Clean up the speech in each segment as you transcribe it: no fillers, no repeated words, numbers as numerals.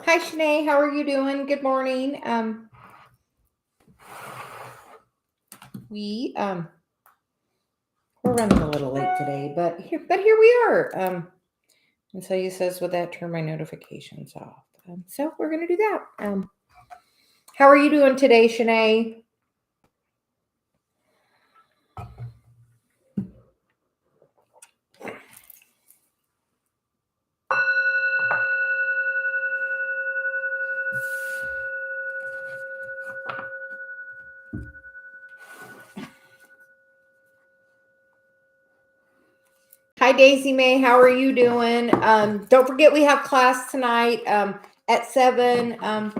Hi, Shanae. How are you doing? Good morning. We we're running a little late today, but here we are. And so he says, "Would that turn my notifications off?" So we're gonna do that. How are you doing today, Shanae? Hi, Daisy May. How are you doing? Don't forget we have class tonight at 7. And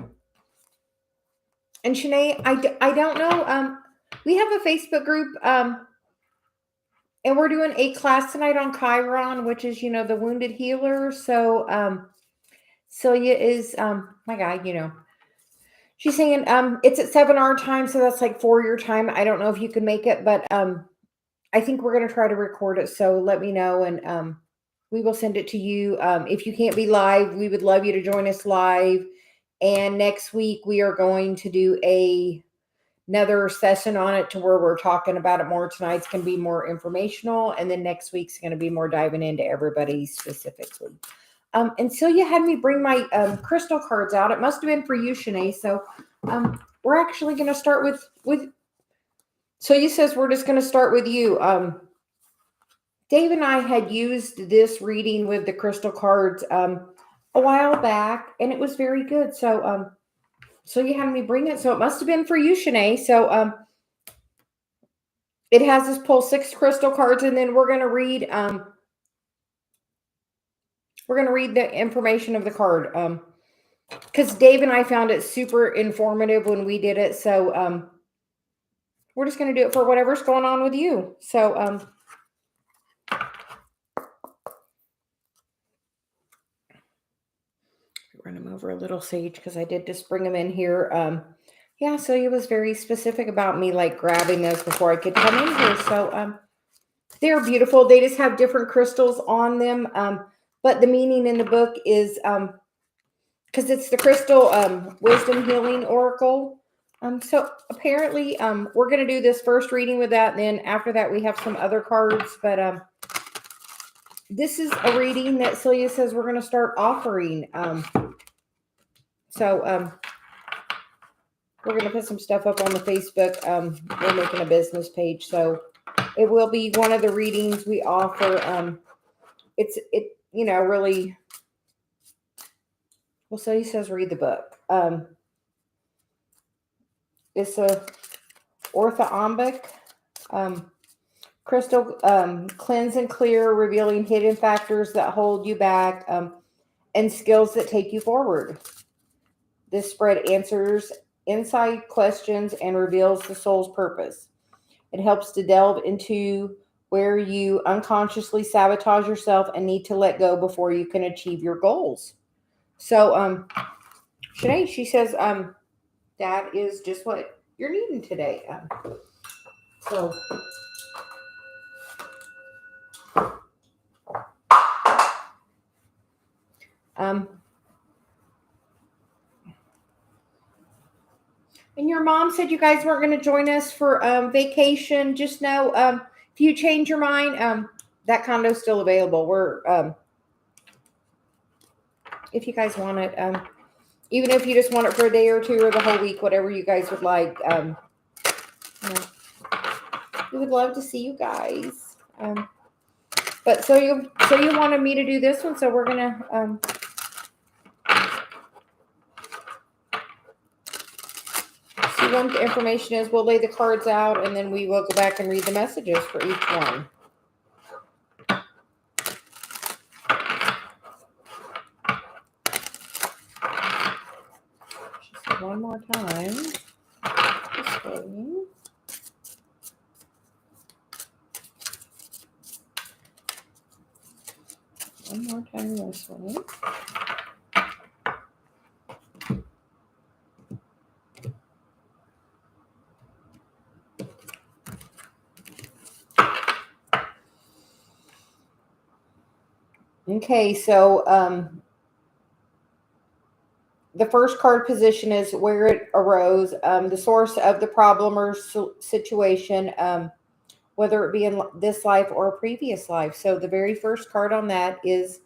Shanae, I don't know. We have a Facebook group. And we're doing a class tonight on Chiron, which is, the wounded healer. So, Celia is, my guy, she's saying, it's at 7 our time. So that's like 4 your time. I don't know if you can make it, but, I think we're going to try to record it. So let me know. And, we will send it to you. If you can't be live, we would love you to join us live. And next week we are going to do another session on it to where we're talking about it more. Tonight's going to be more informational, and then next week's going to be more diving into everybody specifically. And Celia had me bring my crystal cards out. It must have been for you, Shanae. So we're actually going to start with Celia says we're just going to start with you. Dave and I had used this reading with the crystal cards a while back, and it was very good. So so you had me bring it. So it must have been for you, Shanae. So it has us pull 6 crystal cards, and then we're gonna read the information of the card. Because Dave and I found it super informative when we did it. So we're just gonna do it for whatever's going on with you. So run him over a little, Sage, because I did just bring him in here. Yeah, so he was very specific about me like grabbing those before I could come in here. So they're beautiful. They just have different crystals on them. But the meaning in the book is because it's the crystal wisdom healing oracle. So apparently we're going to do this first reading with that, and then after that we have some other cards. But this is a reading that Celia says we're going to start offering. So we're going to put some stuff up on the Facebook. We're making a business page, so it will be one of the readings we offer. It really. Well, so he says read the book. It's a orthombic crystal cleanse and clear, revealing hidden factors that hold you back and skills that take you forward. This spread answers inside questions and reveals the soul's purpose. It helps to delve into where you unconsciously sabotage yourself and need to let go before you can achieve your goals. So, Shanae, she says, that is just what you're needing today. So, and your mom said you guys weren't going to join us for vacation. Just know, if you change your mind, that condo's still available. We're, if you guys want it, even if you just want it for a day or two or the whole week, whatever you guys would like. We would love to see you guys. But so you wanted me to do this one, so we're gonna see what the information is. We'll lay the cards out, and then we will go back and read the messages for each one. Just one more time. This way. One more time this way. Okay, so the first card position is where it arose, the source of the problem or situation, whether it be in this life or a previous life. So the very first card on that is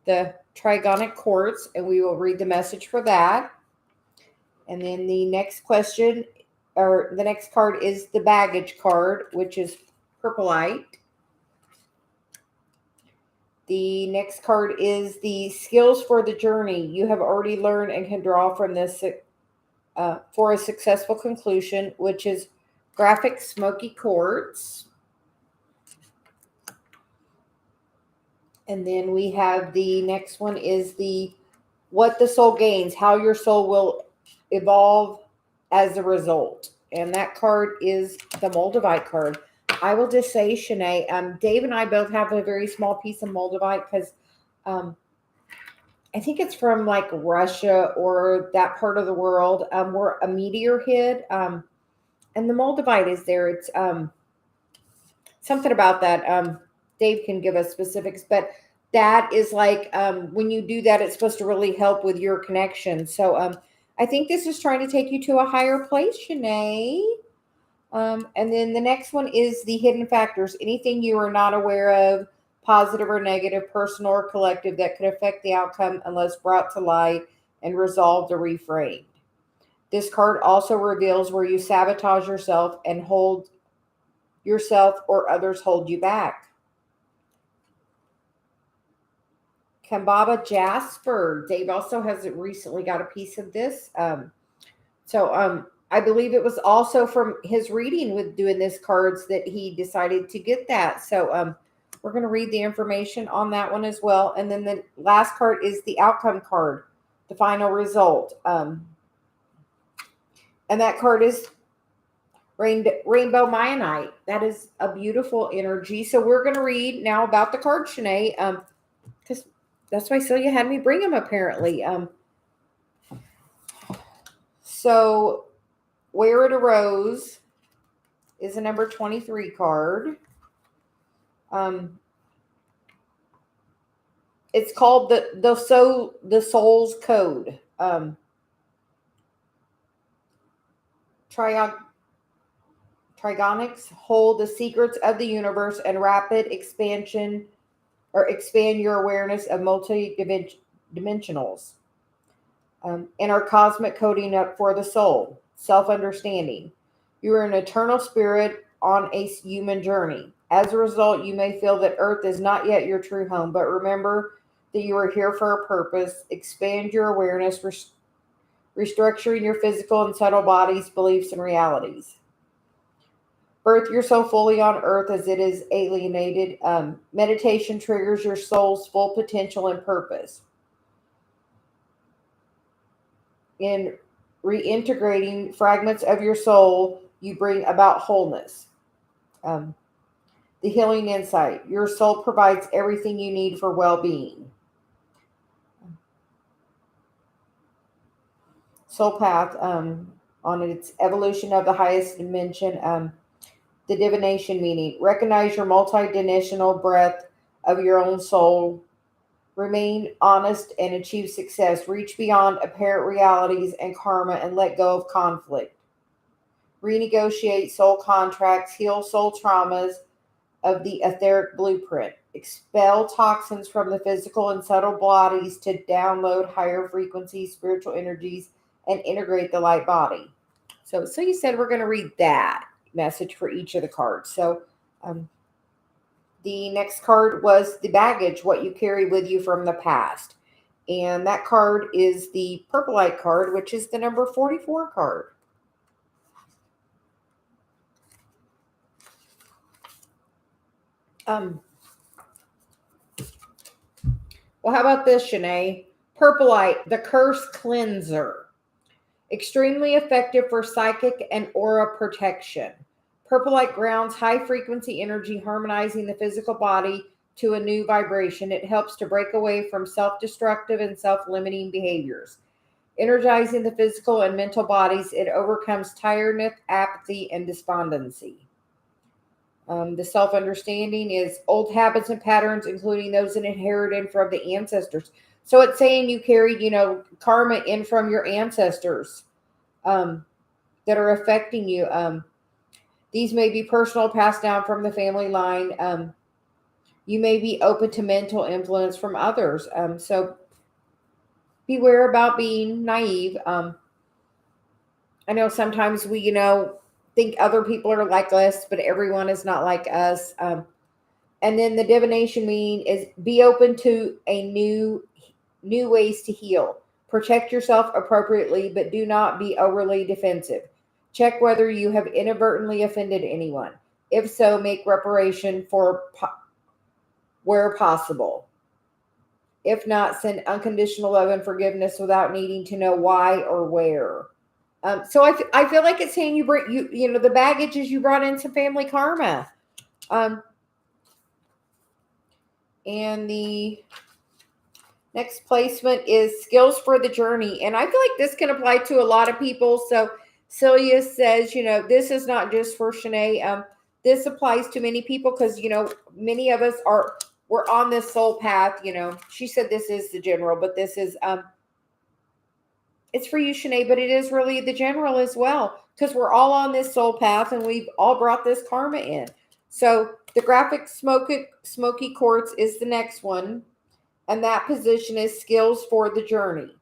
the trigonic quartz, and we will read the message for that. And then the next question, or the next card, is the baggage card, which is purplite. The next card is the skills for the journey. You have already learned and can draw from this for a successful conclusion, which is graphic smoky quartz. And then we have the next one is the what the soul gains, how your soul will evolve as a result. And that card is the Moldavite card. I will just say, Shanae, Dave and I both have a very small piece of Moldavite because I think it's from like Russia or that part of the world where a meteor hit. And the Moldavite is there. It's something about that. Dave can give us specifics, but that is like when you do that, it's supposed to really help with your connection. So I think this is trying to take you to a higher place, Shanae. And then the next one is the hidden factors. Anything you are not aware of, positive or negative, personal or collective, that could affect the outcome unless brought to light and resolved or reframed. This card also reveals where you sabotage yourself and hold yourself or others hold you back. Kambaba Jasper. Dave also has recently got a piece of this. I believe it was also from his reading with doing this cards that he decided to get that. So we're going to read the information on that one as well. And then the last card is the outcome card, the final result. And that card is Rainbow Mionite. That is a beautiful energy. So we're going to read now about the card, Shanae, because that's why Celia had me bring them apparently. So where it arose is a number 23 card. It's called the Soul's Code. Trigonics hold the secrets of the universe and rapid expansion or expand your awareness of multi-dimensionals. And our cosmic coding up for the soul, self-understanding. You are an eternal spirit on a human journey. As a result, you may feel that Earth is not yet your true home, but remember that you are here for a purpose. Expand your awareness, restructuring your physical and subtle bodies, beliefs, and realities. Birth your soul fully on Earth as it is alienated. Meditation triggers your soul's full potential and purpose. In reintegrating fragments of your soul, you bring about wholeness. The healing insight. Your soul provides everything you need for well-being. Soul path on its evolution of the highest dimension. The divination meaning. Recognize your multidimensional breadth of your own soul. Remain honest and achieve success. Reach beyond apparent realities and karma and let go of conflict. Renegotiate soul contracts. Heal soul traumas of the etheric blueprint. Expel toxins from the physical and subtle bodies to download higher frequency spiritual energies and integrate the light body. So you said we're going to read that message for each of the cards. So the next card was the baggage, what you carry with you from the past. And that card is the purplite card, which is the number 44 card. Well, how about this, Shanae? Purplite, the curse cleanser. Extremely effective for psychic and aura protection. Purplite grounds high frequency energy, harmonizing the physical body to a new vibration. It helps to break away from self-destructive and self-limiting behaviors. Energizing the physical and mental bodies, it overcomes tiredness, apathy, and despondency. The self-understanding is old habits and patterns, including those inherited from the ancestors. So it's saying you carried, karma in from your ancestors that are affecting you. These may be personal, passed down from the family line. You may be open to mental influence from others. So beware about being naive. I know sometimes we, think other people are like us, but everyone is not like us. And then the divination meaning is be open to a new ways to heal. Protect yourself appropriately, but do not be overly defensive. Check whether you have inadvertently offended anyone. If so, make reparation for where possible. If not, send unconditional love and forgiveness without needing to know why or where. So I feel like it's saying the baggage is you brought in some family karma. And the next placement is skills for the journey. And I feel like this can apply to a lot of people. So Celia says, this is not just for Shanae. This applies to many people because, many of us we're on this soul path. She said this is the general, but this is, it's for you, Shanae, but it is really the general as well because we're all on this soul path and we've all brought this karma in. So the graphic smoky quartz is the next one. And that position is skills for the journey.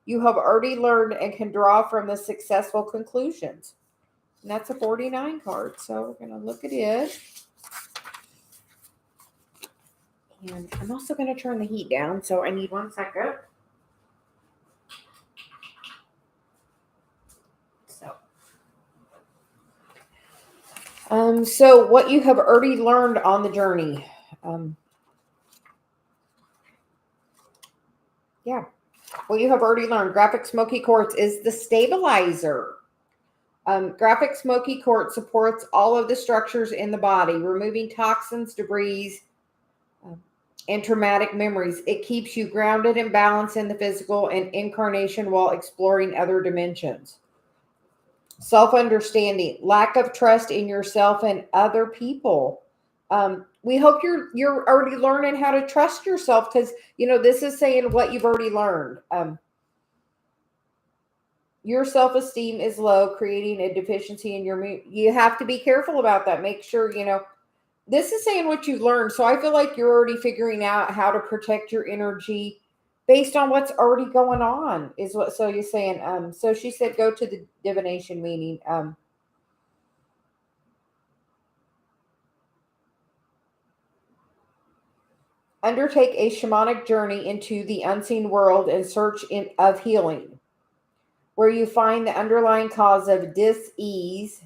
You have already learned and can draw from the successful conclusions. And that's a 49 card. So we're going to look at it. And I'm also going to turn the heat down. So I need 1 second. So what you have already learned on the journey. What you have already learned. Graphic smoky quartz is the stabilizer. Graphic smoky quartz supports all of the structures in the body, removing toxins, debris, and traumatic memories. It keeps you grounded and balanced in the physical and incarnation while exploring other dimensions. Self-understanding, lack of trust in yourself and other people. We hope you're already learning how to trust yourself because, this is saying what you've already learned. Your self-esteem is low, creating a deficiency in your mood. You have to be careful about that. Make sure, this is saying what you've learned. So I feel like you're already figuring out how to protect your energy based on what's already going on is what Celia's saying. So she said, go to the divination meeting. Undertake a shamanic journey into the unseen world in search of healing, where you find the underlying cause of dis-ease,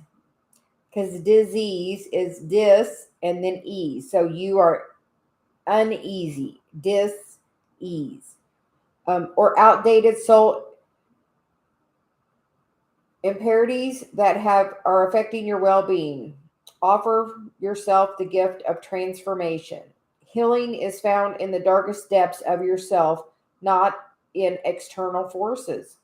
because disease is dis and then ease. So you are uneasy, dis-ease, or outdated soul impurities that are affecting your well-being. Offer yourself the gift of transformation. Healing is found in the darkest depths of yourself, not in external forces.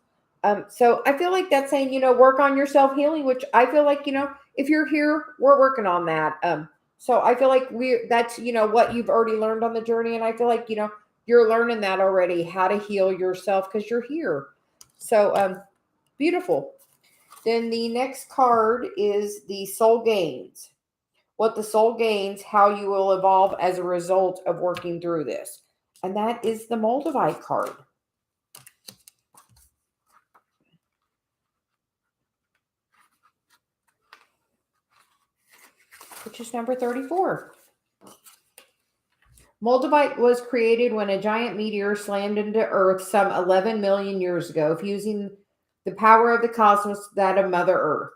So I feel like that's saying, work on your self-healing, which I feel like, if you're here, we're working on that. So I feel like that's, what you've already learned on the journey. And I feel like, you're learning that already, how to heal yourself because you're here. So beautiful. Then the next card is the soul gains. What the soul gains, how you will evolve as a result of working through this. And that is the Moldavite card. Which is number 34. Moldavite was created when a giant meteor slammed into Earth some 11 million years ago, fusing the power of the cosmos with that of Mother Earth.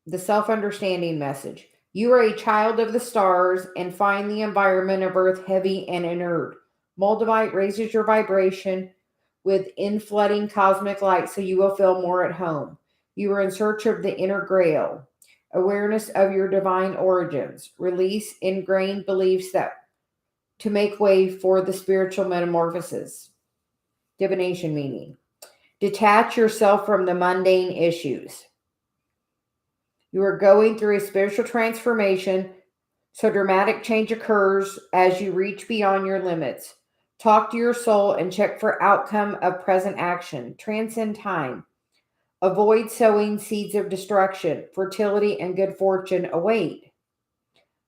The self-understanding message. You are a child of the stars and find the environment of Earth heavy and inert. Moldavite raises your vibration with inflooding cosmic light so you will feel more at home. You are in search of the inner grail, awareness of your divine origins, release ingrained beliefs that to make way for the spiritual metamorphosis. Divination meaning. Detach yourself from the mundane issues. You are going through a spiritual transformation So dramatic change occurs as you reach beyond your limits. Talk to your soul and check for outcome of present action. Transcend time. Avoid sowing seeds of destruction. Fertility and good fortune await.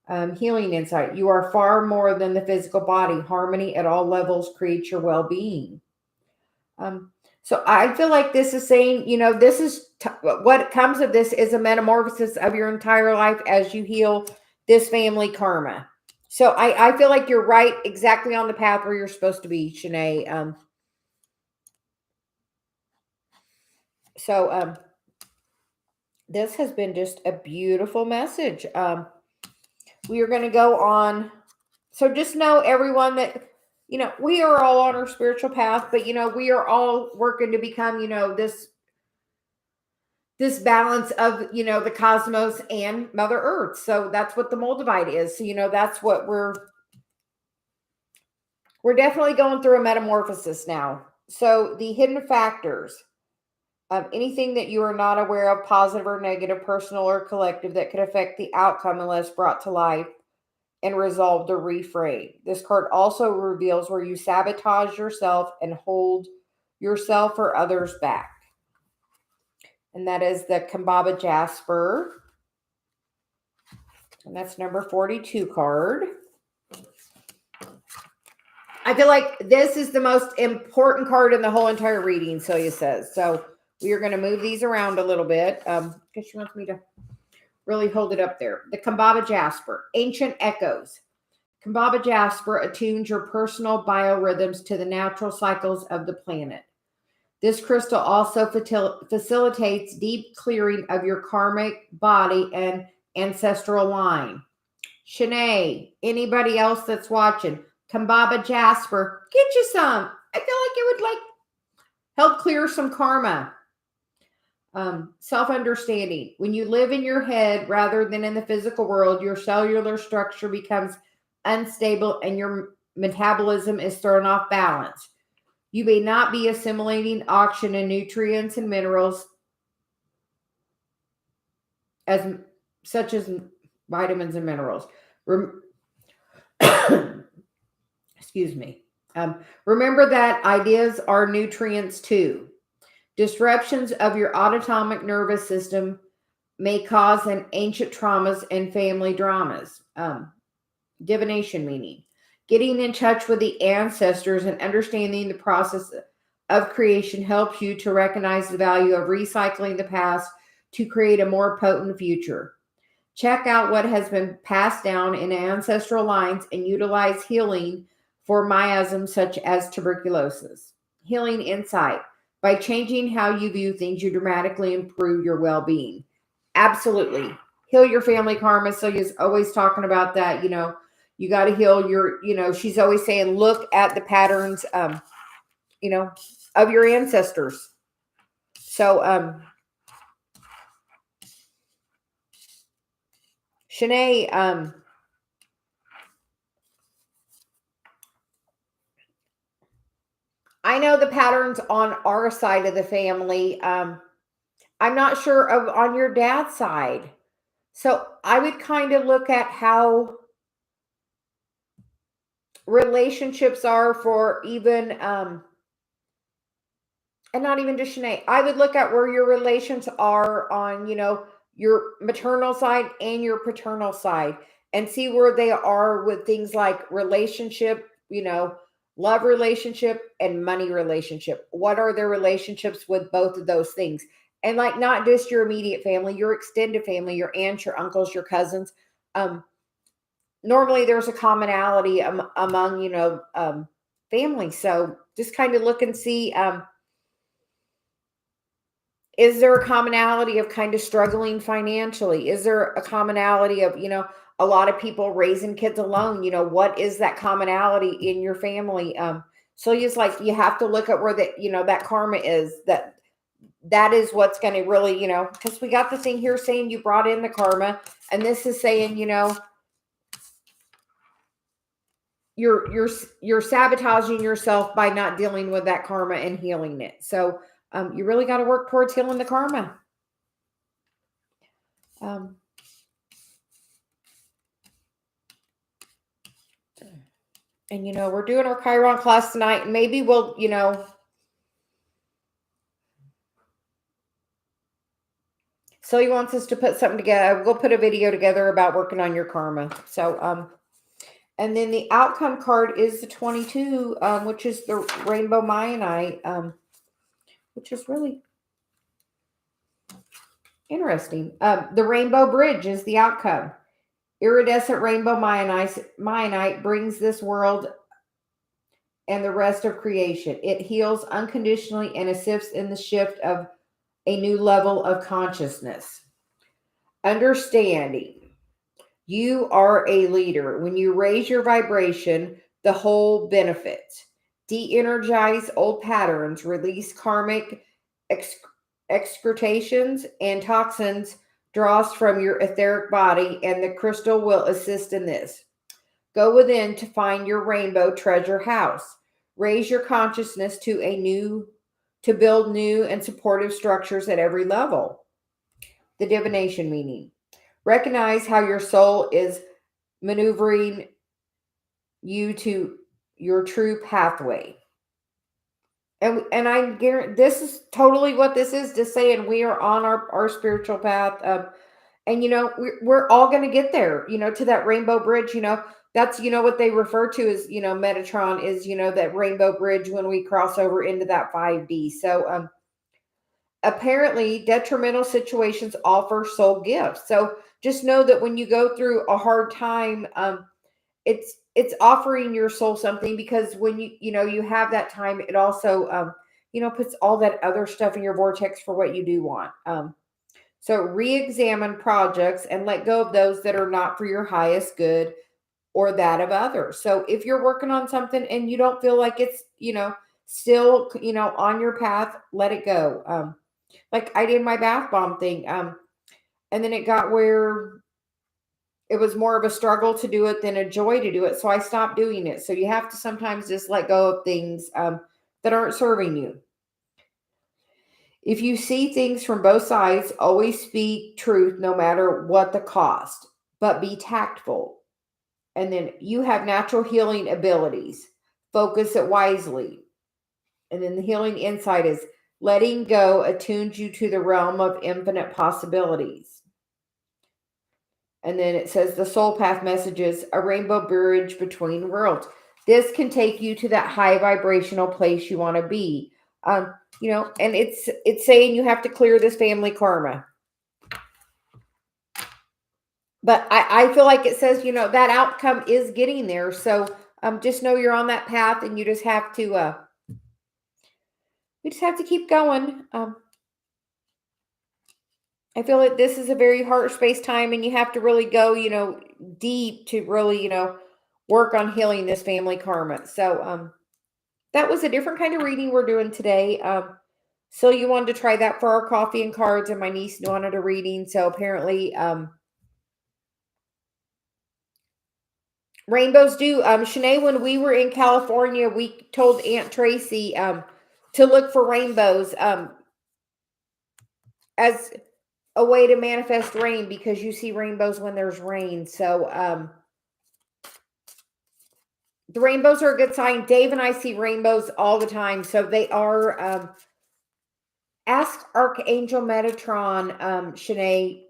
Healing insight. You are far more than the physical body. Harmony at all levels creates your well-being. So I feel like this is saying, this is what comes of this is a metamorphosis of your entire life as you heal this family karma. So I feel like you're right exactly on the path where you're supposed to be, Shanae. So this has been just a beautiful message. We are going to go on. So just know, everyone, that, we are all on our spiritual path, but, we are all working to become, this balance of, the cosmos and Mother Earth. So that's what the Moldavite is. So, that's what we're definitely going through a metamorphosis now. So the hidden factors, anything that you are not aware of, positive or negative, personal or collective, that could affect the outcome unless brought to life and resolved or reframed. This card also reveals where you sabotage yourself and hold yourself or others back. And that is the Kambaba Jasper. And that's number 42 card. I feel like this is the most important card in the whole entire reading, Celia says. So we are going to move these around a little bit because she wants me to really hold it up there. The Kambaba Jasper, Ancient Echoes. Kambaba Jasper attunes your personal biorhythms to the natural cycles of the planet. This crystal also facilitates deep clearing of your karmic body and ancestral line. Shanae, anybody else that's watching, Kambaba Jasper, get you some. I feel like it would help clear some karma. Self-understanding. When you live in your head rather than in the physical world, your cellular structure becomes unstable and your metabolism is thrown off balance. You may not be assimilating oxygen and nutrients and minerals such as vitamins and minerals. Excuse me. Remember that ideas are nutrients too. Disruptions of your autonomic nervous system may cause an ancient traumas and family dramas. Divination meaning. Getting in touch with the ancestors and understanding the process of creation helps you to recognize the value of recycling the past to create a more potent future. Check out what has been passed down in ancestral lines and utilize healing for miasms such as tuberculosis. Healing insight. By changing how you view things, you dramatically improve your well-being. Absolutely. Heal your family karma. Celia's always talking about that. You got to heal your, she's always saying, look at the patterns, of your ancestors. So, Shanae, I know the patterns on our side of the family. I'm not sure on your dad's side. So I would kind of look at how relationships are for even, and not even just Shanae. I would look at where your relations are on, your maternal side and your paternal side and see where they are with things like relationship, love relationship and money relationship. What are their relationships with both of those things? And not just your immediate family, your extended family, your aunts, your uncles, your cousins. Normally there's a commonality among, family. So just kind of look and see, is there a commonality of kind of struggling financially? Is there a commonality of, a lot of people raising kids alone? What is that commonality in your family? So it's like, you have to look at where that karma is, that is what's going to really, because we got the thing here saying you brought in the karma, and this is saying, you're sabotaging yourself by not dealing with that karma and healing it. So you really got to work towards healing the karma. And, we're doing our Chiron class tonight, and maybe we'll, so he wants us to put something together. We'll put a video together about working on your karma. So, and then the outcome card is the 22, which is the Rainbow Mayanite, which is really interesting. The Rainbow Bridge is the outcome. Iridescent rainbow Mayanite brings this world and the rest of creation. It heals unconditionally and assists in the shift of a new level of consciousness. Understanding. You are a leader. When you raise your vibration, the whole benefits. De-energize old patterns, release karmic excretations and toxins, draws from your etheric body, and the crystal will assist in this. Go within to find your rainbow treasure house. Raise your consciousness to build new and supportive structures at every level. The divination meaning. Recognize how your soul is maneuvering you to your true pathway. And I guarantee this is totally what this is, just saying we are on our spiritual path. And we're all going to get there, to that rainbow bridge. That's what they refer to as Metatron is that rainbow bridge when we cross over into that 5D. So apparently detrimental situations offer soul gifts. So just know that when you go through a hard time, it's offering your soul something, because when you have that time, it also puts all that other stuff in your vortex for what you do want. So re-examine projects and let go of those that are not for your highest good or that of others. So if you're working on something and you don't feel like it's still on your path, let it go. Like I did my bath bomb thing, and then it got where it was more of a struggle to do it than a joy to do it. So I stopped doing it. So you have to sometimes just let go of things that aren't serving you. If you see things from both sides, always speak truth no matter what the cost, but be tactful. And then you have natural healing abilities. Focus it wisely. And then the healing insight is letting go attunes you to the realm of infinite possibilities. And then it says the soul path messages, a rainbow bridge between worlds. This can take you to that high vibrational place you want to be. And it's saying you have to clear this family karma. But I feel like it says, that outcome is getting there. So just know you're on that path, and you just have to keep going. I feel like this is a very heart space time, and you have to really go, deep to really, work on healing this family karma. So that was a different kind of reading we're doing today. So you wanted to try that for our coffee and cards, and my niece wanted a reading. So apparently, rainbows do. Shanae, when we were in California, we told Aunt Tracy to look for rainbows as a way to manifest rain, because you see rainbows when there's rain. So the rainbows are a good sign. Dave and I see rainbows all the time. So they are. Ask Archangel Metatron, Shanae,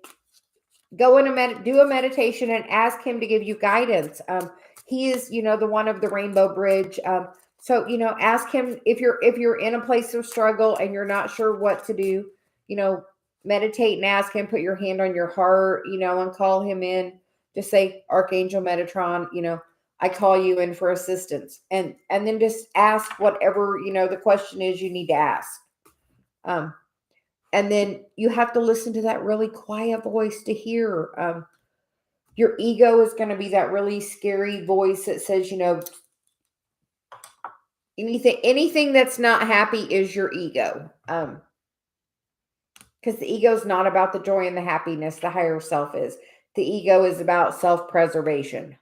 go in do a meditation and ask him to give you guidance. He is, the one of the rainbow bridge. So, ask him if you're in a place of struggle and you're not sure what to do, meditate and ask him, put your hand on your heart, and call him in. Just say, Archangel Metatron, I call you in for assistance. And then just ask whatever, the question is you need to ask. And then you have to listen to that really quiet voice to hear. Your ego is going to be that really scary voice that says, anything that's not happy is your ego. Because the ego is not about the joy and the happiness. The higher self is. The ego is about self-preservation.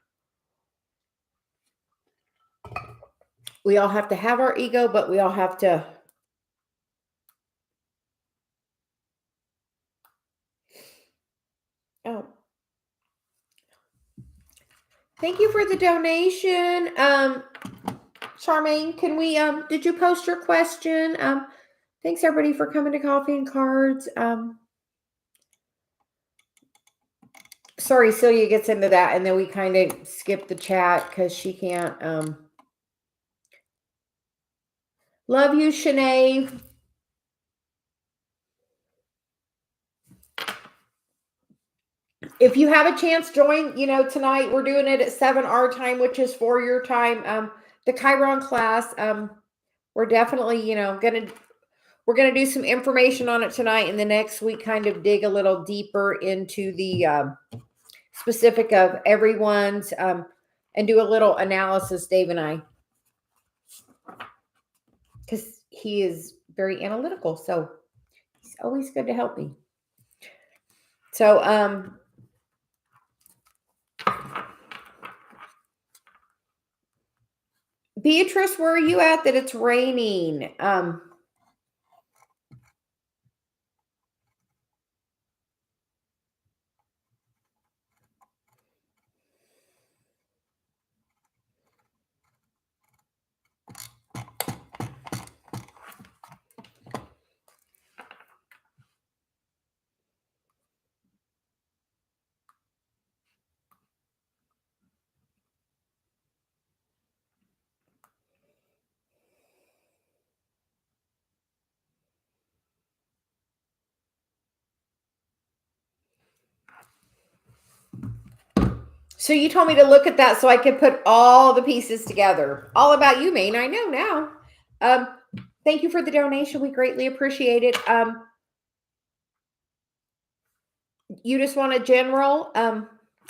We all have to have our ego, but we all have to Thank you for the donation. Charmaine, can we, did you post your question? Thanks everybody for coming to Coffee and Cards. Sorry, Celia gets into that and then we kind of skip the chat because she can't, love you, Shanae. If you have a chance, join, tonight we're doing it at 7 our time, which is 4 your time. The Chiron class, we're definitely, we're going to do some information on it tonight, and the next week kind of dig a little deeper into the specific of everyone's and do a little analysis, Dave and I, because he is very analytical, so it's always good to help me. So Beatrice, where are you at that it's raining? So you told me to look at that so I could put all the pieces together. All about you, Maine. I know now. Thank you for the donation. We greatly appreciate it. You just want a general?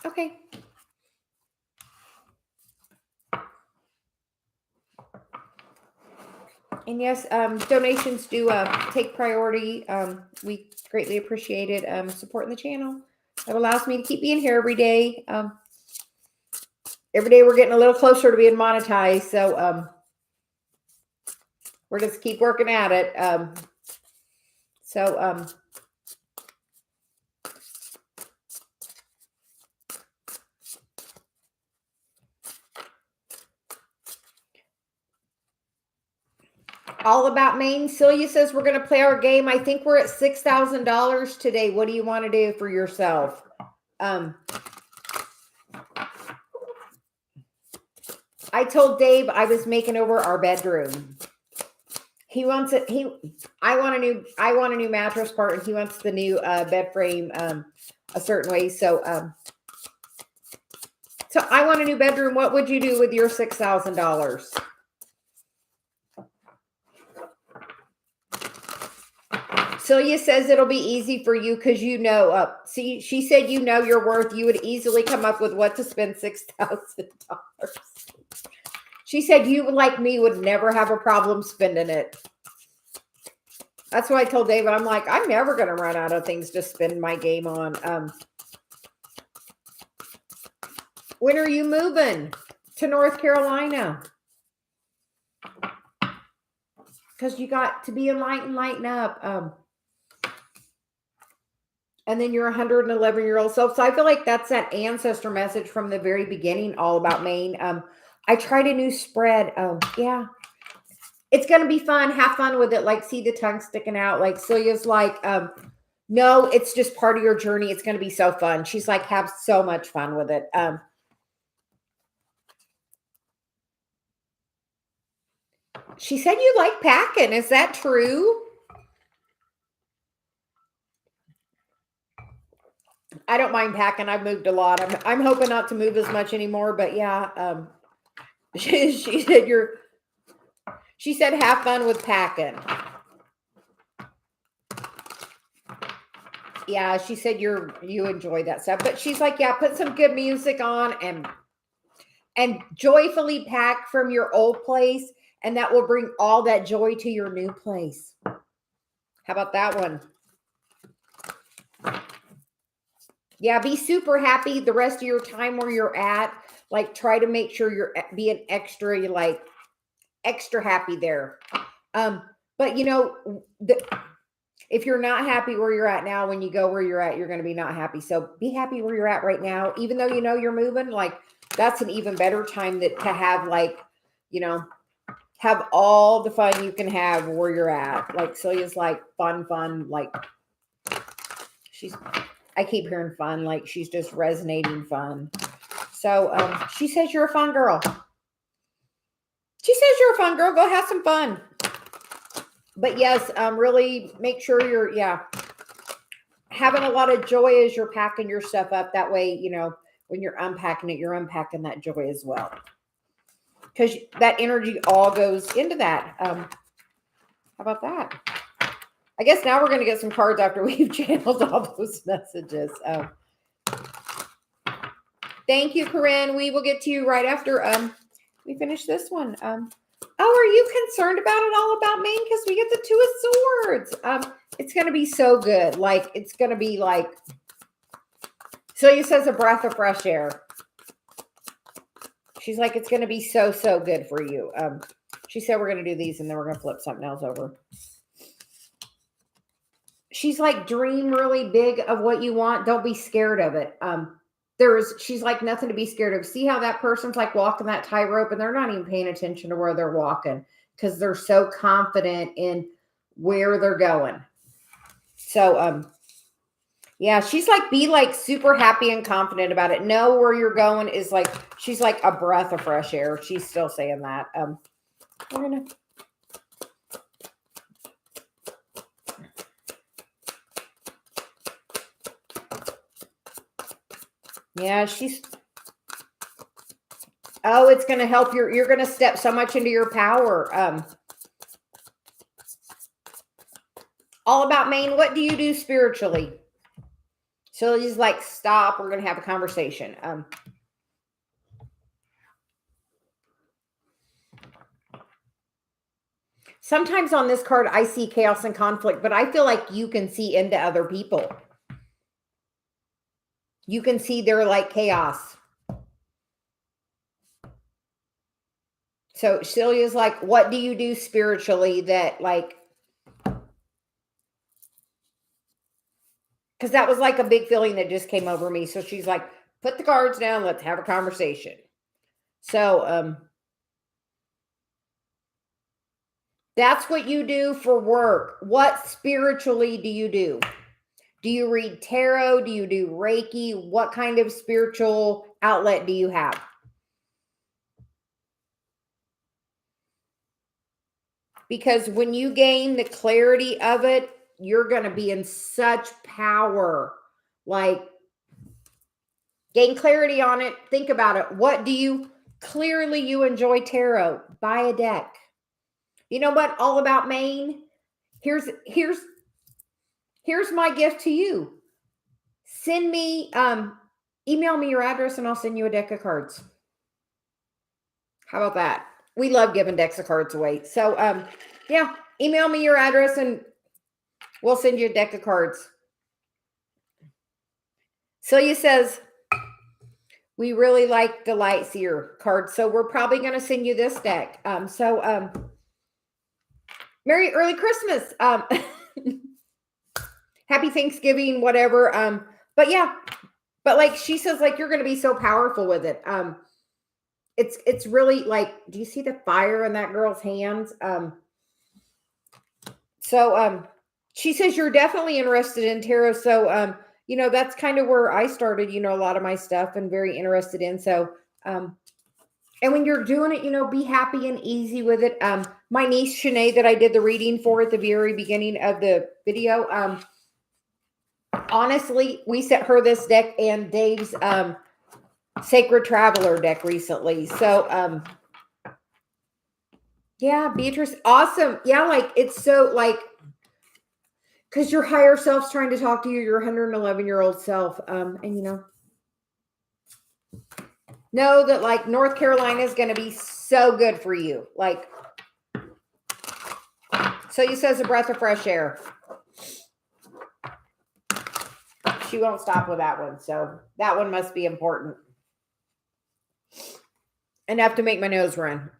Okay. And yes, donations do take priority. We greatly appreciate it. Supporting the channel. It allows me to keep being here every day. Every day we're getting a little closer to being monetized. So we're just keep working at it. All about Maine. Celia says we're going to play our game. I think we're at $6,000 today. What do you want to do for yourself? I told Dave I was making over our bedroom. He wants it. I want a new mattress part, and he wants the new bed frame a certain way. So I want a new bedroom. What would you do with your $6,000? Celia says it'll be easy for you because see, she said your worth. You would easily come up with what to spend $6,000. She said you, like me, would never have a problem spending it. That's what I told David. I'm like, I'm never going to run out of things to spend my game on. When are you moving to North Carolina? Because you got to be enlightened, lighten up. And then you're 111-year-old self. So I feel like that's that ancestor message from the very beginning, all about Maine. I tried a new spread. Yeah. It's going to be fun. Have fun with it. Like, see the tongue sticking out. Like, Celia's like, no, it's just part of your journey. It's going to be so fun. She's like, have so much fun with it. She said you like packing. Is that true? I don't mind packing. I've moved a lot. I'm hoping not to move as much anymore, but yeah. She said have fun with packing. Yeah, she said you enjoy that stuff. But she's like, yeah, put some good music on and joyfully pack from your old place, and that will bring all that joy to your new place. How about that one? Yeah, be super happy the rest of your time where you're at. Like, try to make sure you're being extra happy there. But if you're not happy where you're at now, when you go where you're at, you're going to be not happy. So be happy where you're at right now, even though you're moving. Like, that's an even better time to have like, have all the fun you can have where you're at. Like Celia's like fun, like I keep hearing fun, like she's just resonating fun. So she says you're a fun girl. She says you're a fun girl. Go have some fun. But yes, really make sure you're, having a lot of joy as you're packing your stuff up. That way, when you're unpacking it, you're unpacking that joy as well. Because that energy all goes into that. How about that? I guess now we're going to get some cards after we've channeled all those messages. Thank you, Corinne. We will get to you right after we finish this one. Are you concerned about it all about Maine? Because we get the Two of Swords. It's going to be so good. Like, it's going to be like, Celia says a breath of fresh air. She's like, it's going to be so, so good for you. She said we're going to do these and then we're going to flip something else over. She's like, dream really big of what you want. Don't be scared of it. She's like nothing to be scared of. See how that person's like walking that tightrope and they're not even paying attention to where they're walking because they're so confident in where they're going. So, yeah, she's like, be like super happy and confident about it. Know where you're going is like, she's like a breath of fresh air. She's still saying that. We're going to. Yeah, it's going to help you're going to step so much into your power. All about Maine. What do you do spiritually? So he's like, stop. We're going to have a conversation. Sometimes on this card, I see chaos and conflict, but I feel like you can see into other people. You can see they're like chaos. So Celia's like, what do you do spiritually that like, because that was like a big feeling that just came over me. So she's like, put the cards down. Let's have a conversation. So, that's what you do for work. What spiritually do you do? Do you read tarot? Do you do Reiki? What kind of spiritual outlet do you have? Because when you gain the clarity of it, you're going to be in such power. Like, gain clarity on it. Think about it. What do you, clearly you enjoy tarot. Buy a deck. You know what? All about Maine. Here's my gift to you. Send me, email me your address and I'll send you a deck of cards. How about that? We love giving decks of cards away. So, yeah, email me your address and we'll send you a deck of cards. Celia says, we really like the Light Seer card. So we're probably going to send you this deck. Merry early Christmas. Happy Thanksgiving, whatever. But yeah, but like she says, like, you're going to be so powerful with it. It's really like, do you see the fire in that girl's hands? She says you're definitely interested in tarot. So, that's kind of where I started, a lot of my stuff and very interested in. So, and when you're doing it, be happy and easy with it. My niece, Shanae, that I did the reading for at the very beginning of the video, honestly, we sent her this deck and Dave's Sacred Traveler deck recently. So, yeah, Beatrice, awesome. Yeah, like, it's so, like, because your higher self's trying to talk to you, your 111-year-old self, and, know that, like, North Carolina is going to be so good for you. Like, so you says a breath of fresh air. She won't stop with that one. So that one must be important. Enough to make my nose run.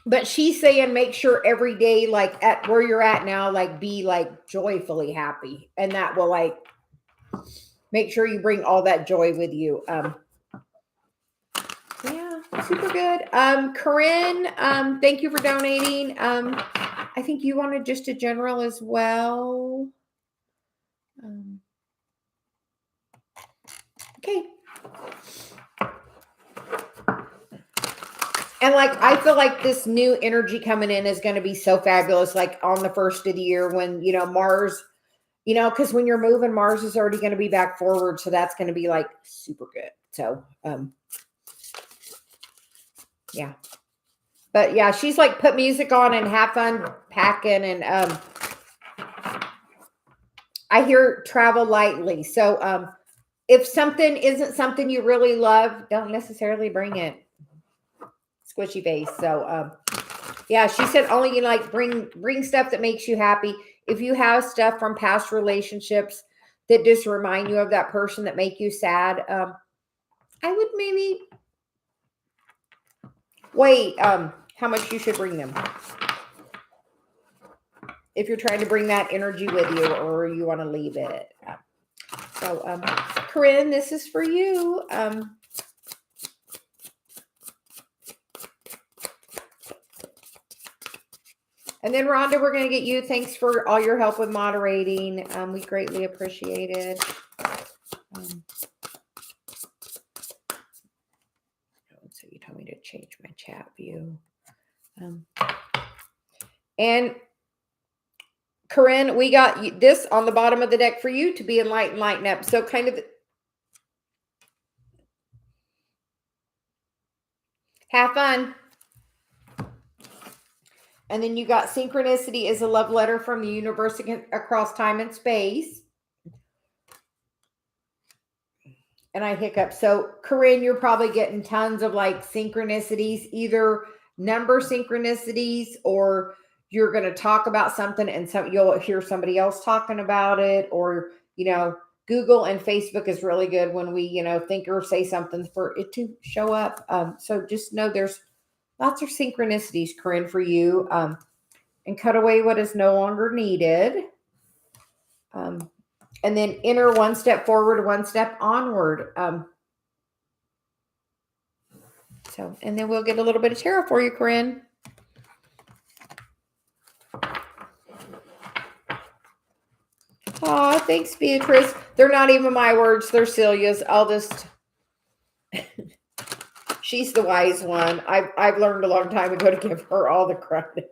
But she's saying make sure every day, like at where you're at now, like be like joyfully happy. And that will like, make sure you bring all that joy with you. Yeah, super good. Corinne, thank you for donating. I think you wanted just a general as well. Okay. And like, I feel like this new energy coming in is going to be so fabulous. Like on the first of the year when, you know, Mars, you know, because when you're moving, Mars is already going to be back forward. So that's going to be like super good. So, yeah. But yeah, she's like, put music on and have fun packing. And I hear travel lightly. So if something isn't something you really love, don't necessarily bring it. Squishy face. So yeah, she said only, you know, like bring stuff that makes you happy. If you have stuff from past relationships that just remind you of that person that make you sad, I would maybe wait how much you should bring them. If you're trying to bring that energy with you or you want to leave it. So Corinne, this is for you. And then Rhonda, we're going to get you. Thanks for all your help with moderating. We greatly appreciate it. So you told me to change my chat view. And Corinne, we got this on the bottom of the deck for you to be enlightened, lighten up. So kind of have fun. And then you got synchronicity is a love letter from the universe across time and space. And I hiccup. So Corinne, you're probably getting tons of like synchronicities, either number synchronicities, or you're going to talk about something and you'll hear somebody else talking about it, or, you know, Google and Facebook is really good when we, you know, think or say something for it to show up. So just know there's lots of synchronicities, Corinne, for you. And cut away what is no longer needed. And then enter one step forward, one step onward. And then we'll get a little bit of tarot for you, Corinne. Oh, thanks, Beatrice. They're not even my words. They're Celia's. She's the wise one. I've learned a long time ago to give her all the credit.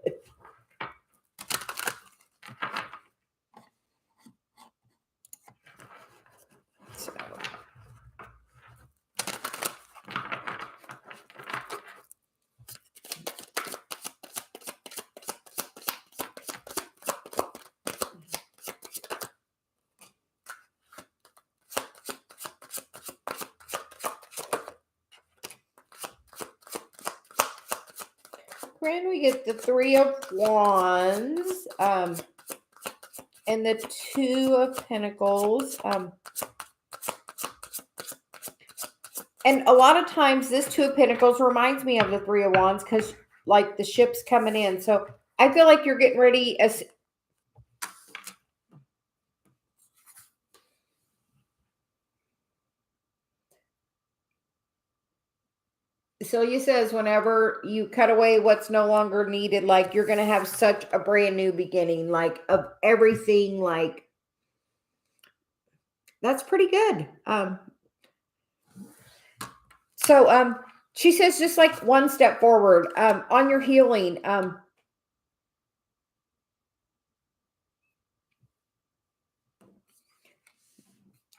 Corinne, we get the Three of Wands, and the Two of Pentacles. And a lot of times this Two of Pentacles reminds me of the Three of Wands because like the ship's coming in. So I feel like you're getting ready as Celia says, whenever you cut away what's no longer needed, like you're going to have such a brand new beginning, like of everything, like that's pretty good. So she says just like one step forward on your healing.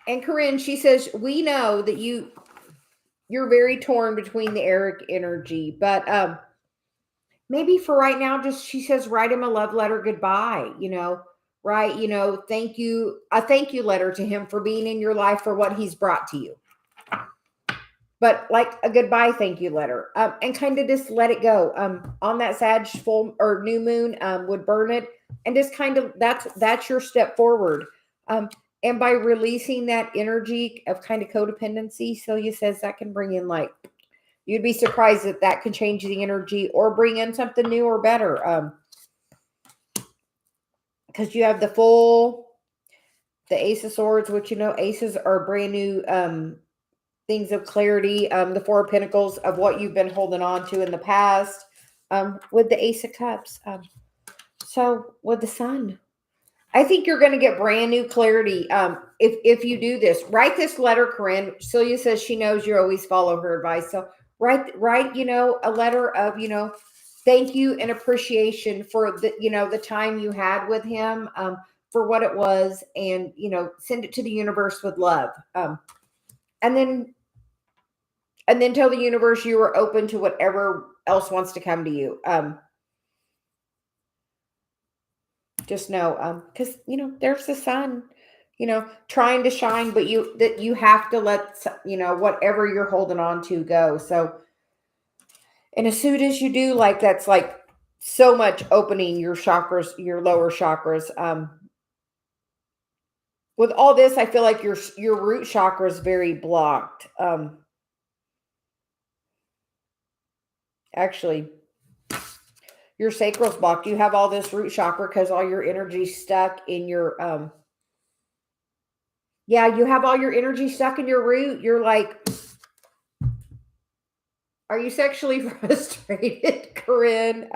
And Corinne, she says, we know that you're very torn between the Eric energy, but maybe for right now, just, she says, write him a love letter goodbye, you know, right? You know, thank you, a thank you letter to him for being in your life, for what he's brought to you. But like a goodbye thank you letter, and kind of just let it go. On that Sag full or new moon, would burn it, and just kind of that's your step forward. And by releasing that energy of kind of codependency, Celia says that can bring in like, you'd be surprised that can change the energy or bring in something new or better. Because you have the full The Ace of Swords, which, aces are brand new things of clarity. The Four of Pentacles of what you've been holding on to in the past. With the Ace of Cups. So with the Sun. I think you're going to get brand new clarity. If you do this, write this letter, Corinne. Celia says she knows you always follow her advice. So write, a letter of, thank you and appreciation for the time you had with him, for what it was, and, send it to the universe with love. And then tell the universe you are open to whatever else wants to come to you. Just know, because, there's the Sun, trying to shine, but you have to let, whatever you're holding on to go. So, and as soon as you do, like, that's like so much opening your chakras, your lower chakras. With all this, I feel like your root chakra is very blocked. Actually, your sacral's blocked. You have all this root chakra because all your energy's stuck in your yeah, you have all your energy stuck in your root. You're like, are you sexually frustrated, Corinne?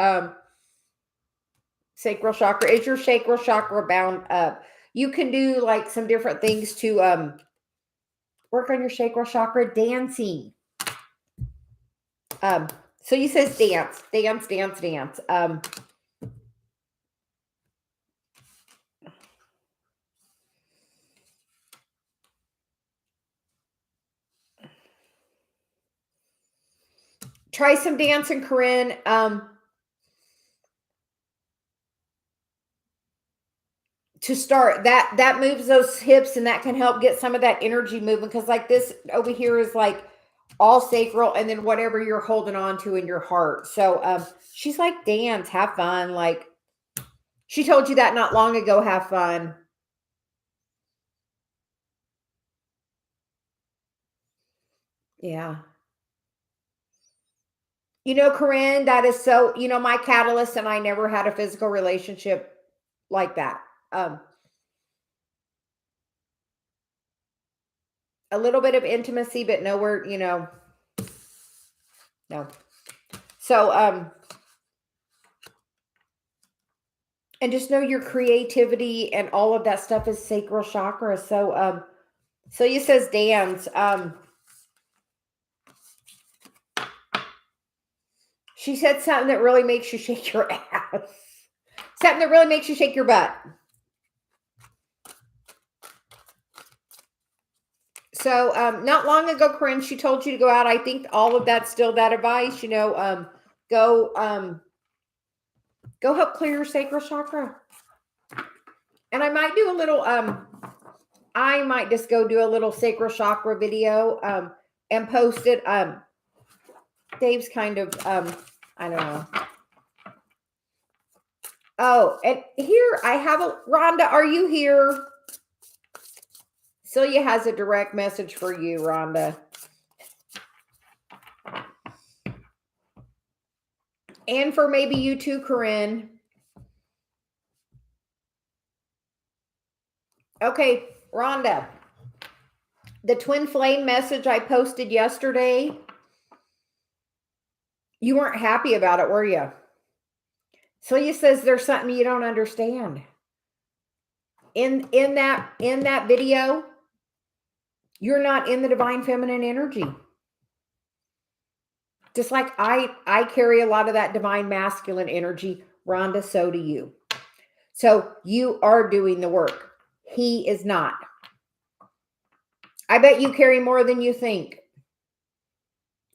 Sacral chakra. Is your sacral chakra bound up? You can do like some different things to work on your sacral chakra. Dancing. So you says dance, dance, dance, dance. Try some dancing, Corinne. To start, that moves those hips, and that can help get some of that energy moving, because like this over here is like all sacral, and then whatever you're holding on to in your heart. So she's like, dance, have fun. Like, she told you that not long ago. Have fun. Yeah. Corinne, that is so, my catalyst and I never had a physical relationship like that. A little bit of intimacy, but nowhere, no. So, and just know your creativity and all of that stuff is sacral chakra. So, Celia says dance. She said something that really makes you shake your ass. Something that really makes you shake your butt. So, not long ago, Corinne, she told you to go out. I think all of that's still that advice. Go help clear your sacral chakra. And I might do a little. I might just go do a little sacral chakra video. And post it. Dave's kind of. I don't know. Oh, and here I have a Rhonda. Are you here? Celia has a direct message for you, Rhonda. And for maybe you too, Corinne. Okay, Rhonda. The twin flame message I posted yesterday, you weren't happy about it, were you? Celia says there's something you don't understand. In that video, you're not in the divine feminine energy. Just like I carry a lot of that divine masculine energy, Rhonda, so do you. So you are doing the work. He is not. I bet you carry more than you think.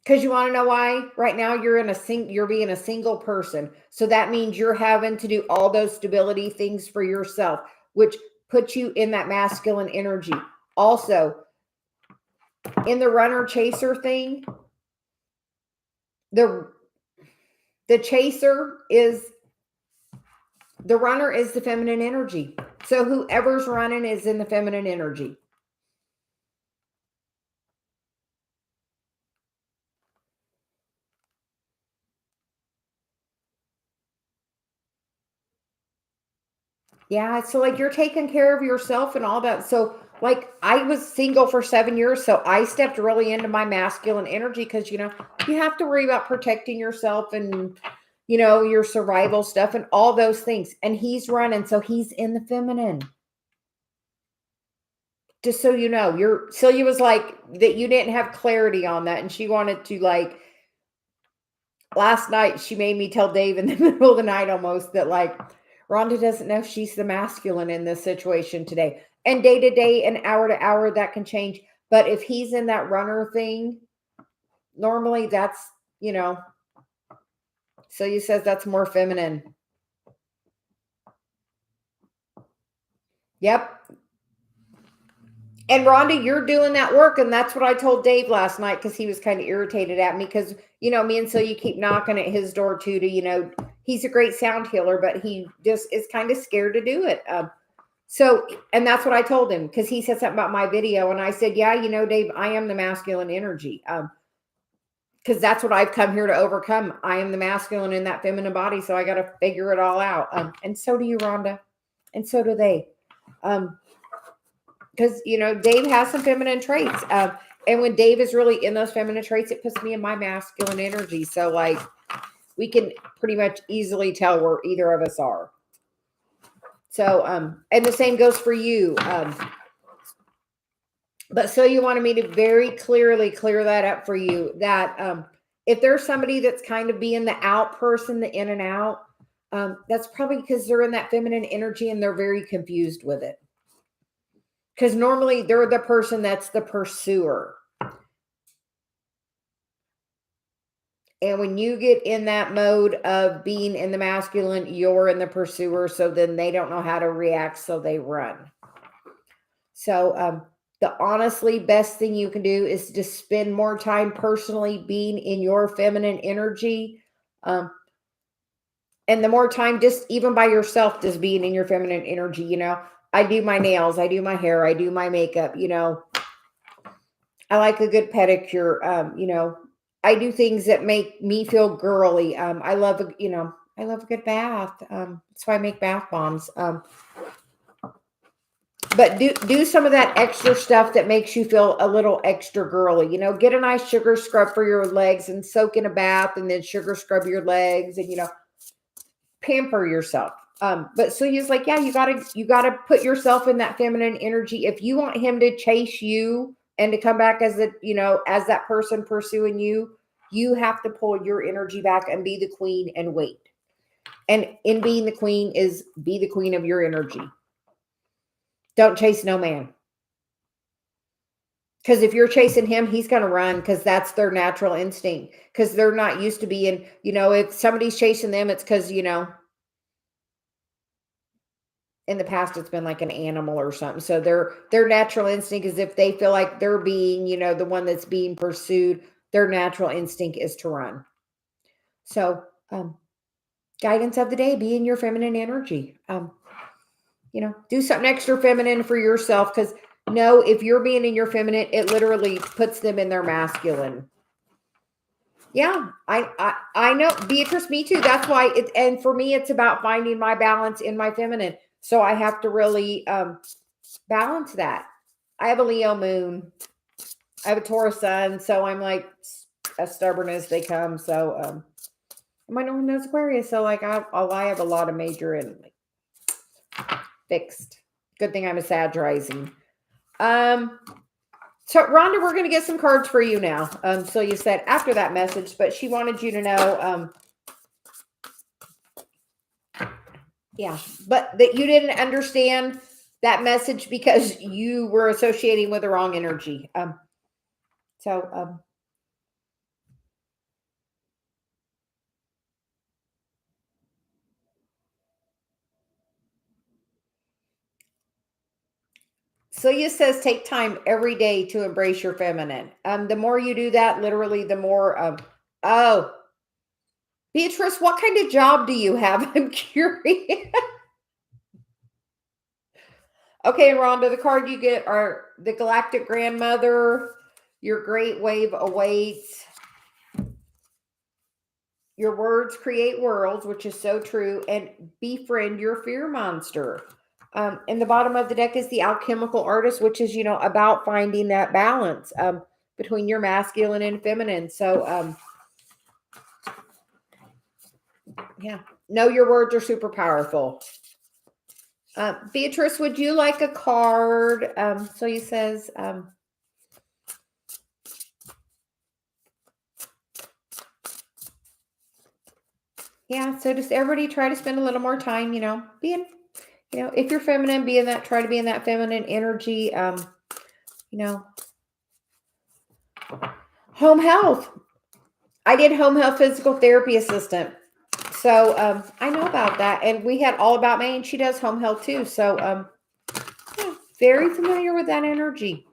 Because you want to know why? Right now you're being a single person. So that means you're having to do all those stability things for yourself, which puts you in that masculine energy. Also, in the runner chaser thing, the chaser is the runner is the feminine energy. So whoever's running is in the feminine energy. Yeah, so like you're taking care of yourself and all that. So like I was single for 7 years, so I stepped really into my masculine energy because you have to worry about protecting yourself and your survival stuff and all those things. And he's running, so he's in the feminine. Just so you know, Celia was like that you didn't have clarity on that, and she wanted to like last night she made me tell Dave in the middle of the night almost that like Rhonda doesn't know she's the masculine in this situation today. And day to day and hour to hour that can change. But if he's in that runner thing, normally that's, Celia says that's more feminine. Yep. And Rhonda, you're doing that work. And that's what I told Dave last night because he was kind of irritated at me because, me and Celia keep knocking at his door too he's a great sound healer, but he just is kind of scared to do it. And that's what I told him because he said something about my video. And I said, yeah, Dave, I am the masculine energy. Because that's what I've come here to overcome. I am the masculine in that feminine body. So I got to figure it all out. And so do you, Rhonda. And so do they. Because, Dave has some feminine traits. And when Dave is really in those feminine traits, it puts me in my masculine energy. So like we can pretty much easily tell where either of us are. So, and the same goes for you. But so you wanted me to very clearly clear that up for you that if there's somebody that's kind of being the out person, the in and out, that's probably because they're in that feminine energy and they're very confused with it. Because normally they're the person that's the pursuer. And when you get in that mode of being in the masculine, you're in the pursuer. So then they don't know how to react. So they run. So the honestly best thing you can do is to spend more time personally being in your feminine energy. And the more time just even by yourself, just being in your feminine energy, I do my nails, I do my hair, I do my makeup, I like a good pedicure, I do things that make me feel girly. I love a good bath. That's why I make bath bombs. But do some of that extra stuff that makes you feel a little extra girly. Get a nice sugar scrub for your legs and soak in a bath and then sugar scrub your legs and pamper yourself. But so he's like, yeah, you gotta put yourself in that feminine energy. If you want him to chase you and to come back as as that person pursuing you, you have to pull your energy back and be the queen and wait. And in being the queen is be the queen of your energy. Don't chase no man. Because if you're chasing him, he's going to run because that's their natural instinct. Because they're not used to being, if somebody's chasing them, it's because, in the past, it's been like an animal or something. So their natural instinct is if they feel like they're being, the one that's being pursued, their natural instinct is to run. So, guidance of the day, be in your feminine energy. Do something extra feminine for yourself because if you're being in your feminine, it literally puts them in their masculine. Yeah, I know, Beatrice, me too. That's why and for me, it's about finding my balance in my feminine. So I have to really balance that. I have a Leo moon. I have a Taurus sun. So I'm like as stubborn as they come. So my Northern knows Aquarius. So like I have a lot of major and fixed. Good thing I'm a Sag rising. So Rhonda, we're going to get some cards for you now. So you said after that message, but she wanted you to know, yeah, but that you didn't understand that message because you were associating with the wrong energy. Celia says take time every day to embrace your feminine. The more you do that, literally, the more. Oh, Beatrice, what kind of job do you have? I'm curious. Okay, Rhonda, the card you get are the Galactic Grandmother. Your great wave awaits. Your words create worlds, which is so true. And befriend your fear monster. And the bottom of the deck is the alchemical artist, which is, about finding that balance between your masculine and feminine. So, yeah, know your words are super powerful. Beatrice, would you like a card? So he says, yeah, so just everybody try to spend a little more time, being, if you're feminine, try to be in that feminine energy, home health. I did home health physical therapy assistant. So I know about that. And we had All About May, and she does home health too. So yeah, very familiar with that energy.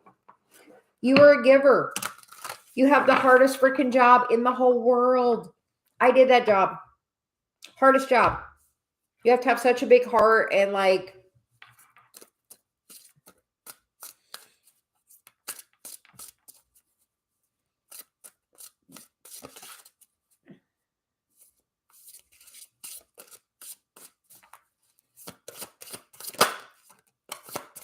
You are a giver. You have the hardest freaking job in the whole world. I did that job. Hardest job. You have to have such a big heart and like,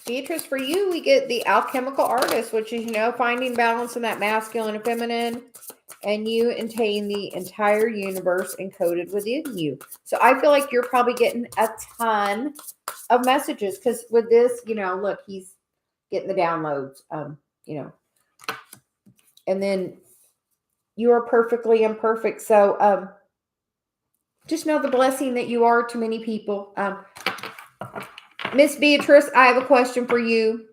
Beatrice, for you, we get the alchemical artist, which is, finding balance in that masculine and feminine, and you attain the entire universe encoded within you. So I feel like you're probably getting a ton of messages because with this, look, he's getting the downloads, and then you are perfectly imperfect. So just know the blessing that you are to many people. Miss Beatrice, I have a question for you.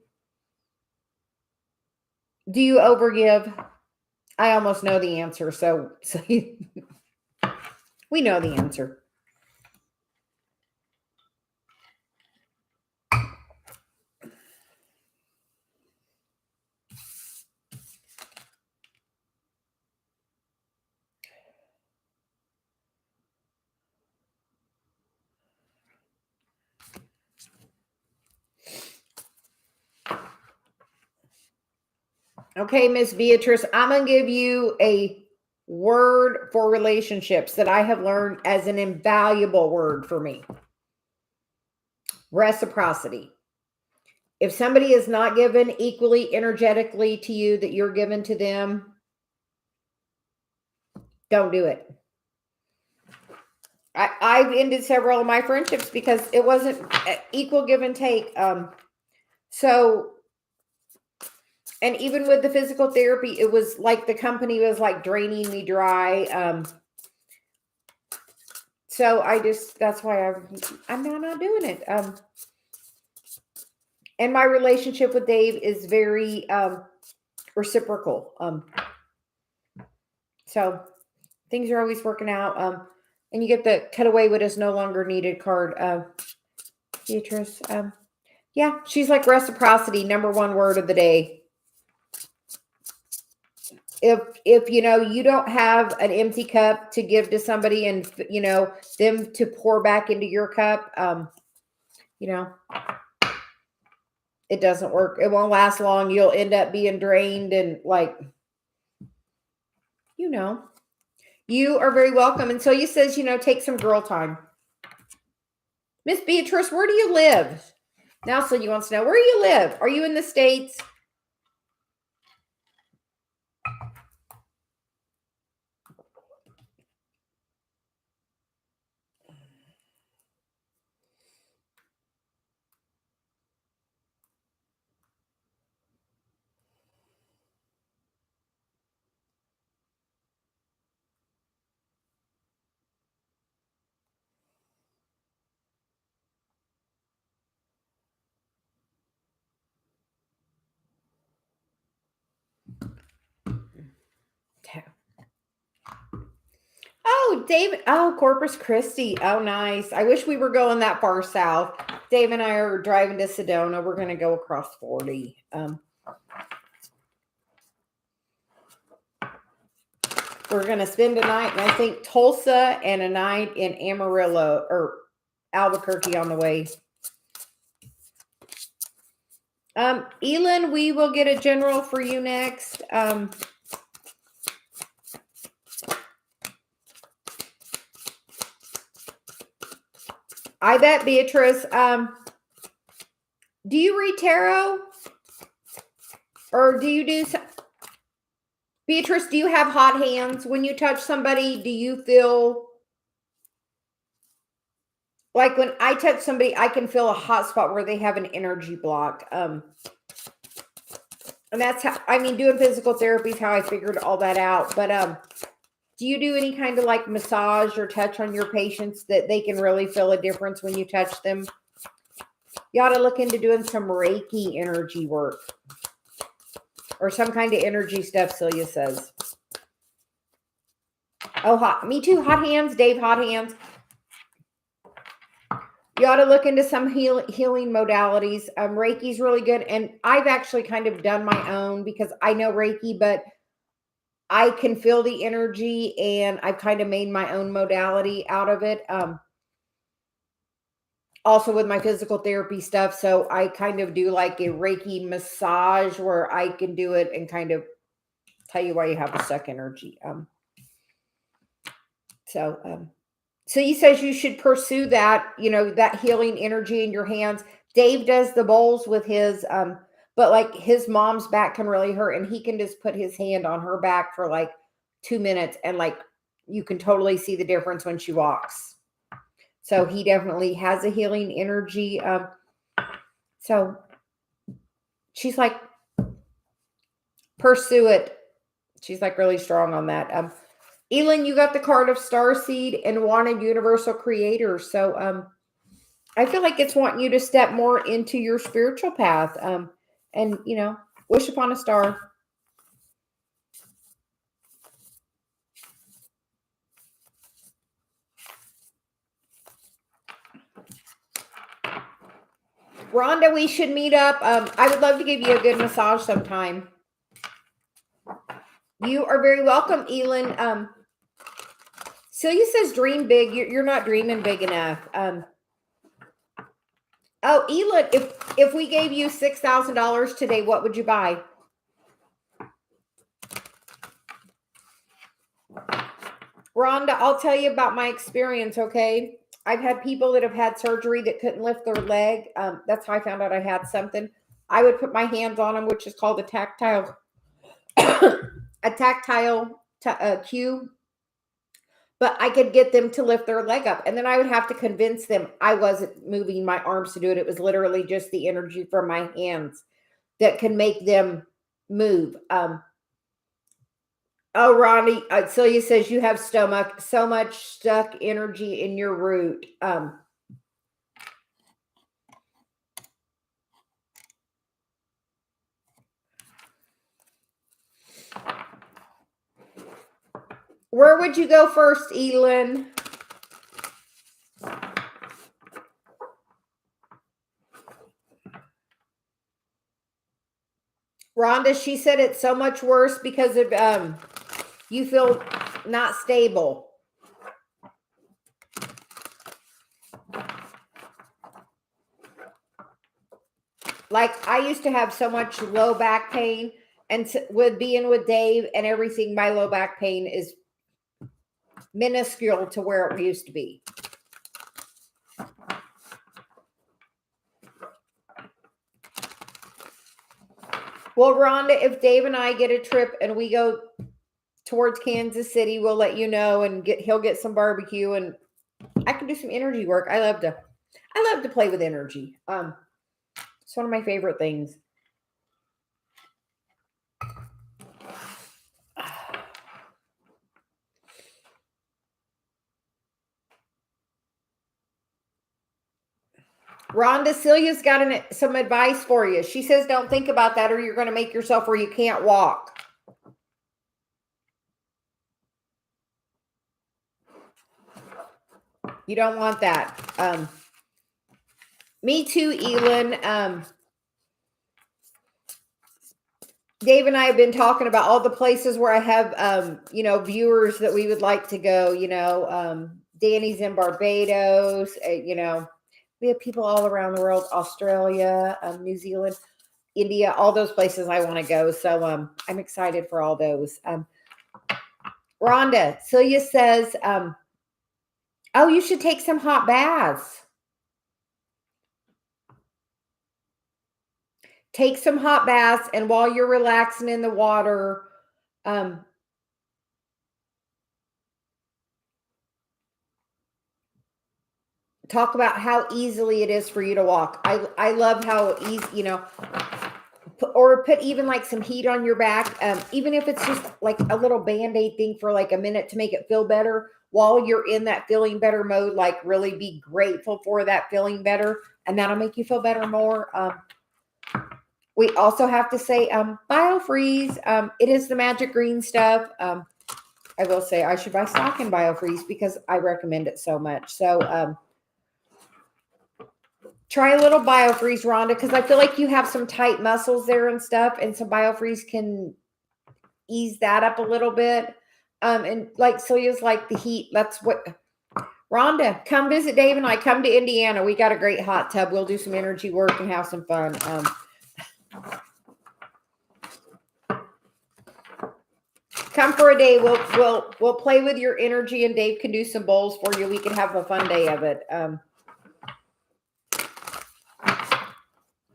Do you overgive? I almost know the answer. So we know the answer. Okay, Miss Beatrice, I'm going to give you a word for relationships that I have learned as an invaluable word for me. Reciprocity. If somebody is not given equally energetically to you that you're given to them, don't do it. I've ended several of my friendships because it wasn't equal give and take. And even with the physical therapy, it was like the company was like draining me dry. So that's why I'm now not doing it. And my relationship with Dave is very reciprocal. So things are always working out. And you get the cut away what is no longer needed card. Beatrice. Yeah, she's like reciprocity, number one word of the day. If you don't have an empty cup to give to somebody and them to pour back into your cup, it doesn't work. It won't last long. You'll end up being drained and you are very welcome. And so he says, take some girl time. Miss Beatrice, where do you live? Now, so you wants to know, where do you live? Are you in the States? Oh, David. Oh, Corpus Christi. Oh, nice. I wish we were going that far south. Dave and I are driving to Sedona. We're going to go across 40. We're going to spend a night in, I think, Tulsa and a night in Amarillo or Albuquerque on the way. Elin, we will get a general for you next. I bet, Beatrice. Do you read tarot? Or do you do some... Beatrice, do you have hot hands? When you touch somebody, do you feel like when I touch somebody, I can feel a hot spot where they have an energy block? And that's how, I mean, doing physical therapy is how I figured all that out. But do you do any kind of like massage or touch on your patients that they can really feel a difference when you touch them? You ought to look into doing some Reiki energy work or some kind of energy stuff, Celia says. Oh, hot. Me too. Hot hands, Dave. Hot hands. You ought to look into some healing modalities. Reiki's really good. And I've actually kind of done my own because I know Reiki, but I can feel the energy and I've kind of made my own modality out of it. Also with my physical therapy stuff. So I kind of do like a Reiki massage where I can do it and kind of tell you why you have a stuck energy. So he says you should pursue that, that healing energy in your hands. Dave does the bowls with his, but like his mom's back can really hurt and he can just put his hand on her back for like 2 minutes and like you can totally see the difference when she walks. So he definitely has a healing energy. So she's like, pursue it. She's like really strong on that. Elin, you got the card of Starseed and wanted Universal Creator. So I feel like it's wanting you to step more into your spiritual path. And, wish upon a star. Rhonda, we should meet up. I would love to give you a good massage sometime. You are very welcome, Elin. Celia says dream big. You're not dreaming big enough. Oh, Elin, if we gave you $6,000 today, what would you buy? Rhonda, I'll tell you about my experience, okay? I've had people that have had surgery that couldn't lift their leg. That's how I found out I had something. I would put my hands on them, which is called a tactile cue. But I could get them to lift their leg up. And then I would have to convince them I wasn't moving my arms to do it. It was literally just the energy from my hands that can make them move. Oh, Ronnie, Celia says you have so much stuck energy in your root. Where would you go first, Elin? Rhonda, she said it's so much worse because of you feel not stable. Like I used to have so much low back pain, and with being with Dave and everything, my low back pain is minuscule to where it used to be. Well, Rhonda, if Dave and I get a trip and we go towards Kansas City, we'll let you know, and he'll get some barbecue and I can do some energy work. I love to play with energy. It's one of my favorite things. Rhonda, Celia's got some advice for you. She says don't think about that or you're going to make yourself where you can't walk. You don't want that. Me too, Elin. Dave and I have been talking about all the places where I have, viewers that we would like to go. Danny's in Barbados, we have people all around the world, Australia, New Zealand, India, all those places I want to go. So I'm excited for all those. Rhonda, Celia says, oh, you should take some hot baths. take some hot baths, and while you're relaxing in the water, talk about how easily it is for you to walk. I love how easy, you know, or put even like some heat on your back, even if it's just like a little band-aid thing for like a minute to make it feel better while you're in that feeling better mode. Like really be grateful for that feeling better, and that'll make you feel better more. We also have to say biofreeze. It is the magic green stuff. I will say I should buy stock in biofreeze because I recommend it so much. So try a little biofreeze, Rhonda, because I feel like you have some tight muscles there and stuff, and some biofreeze can ease that up a little bit. And like Celia's like the heat. That's what Rhonda, come visit Dave and I. Come to Indiana. We got a great hot tub. We'll do some energy work and have some fun. Come for a day. We'll play with your energy, and Dave can do some bowls for you. We can have a fun day of it.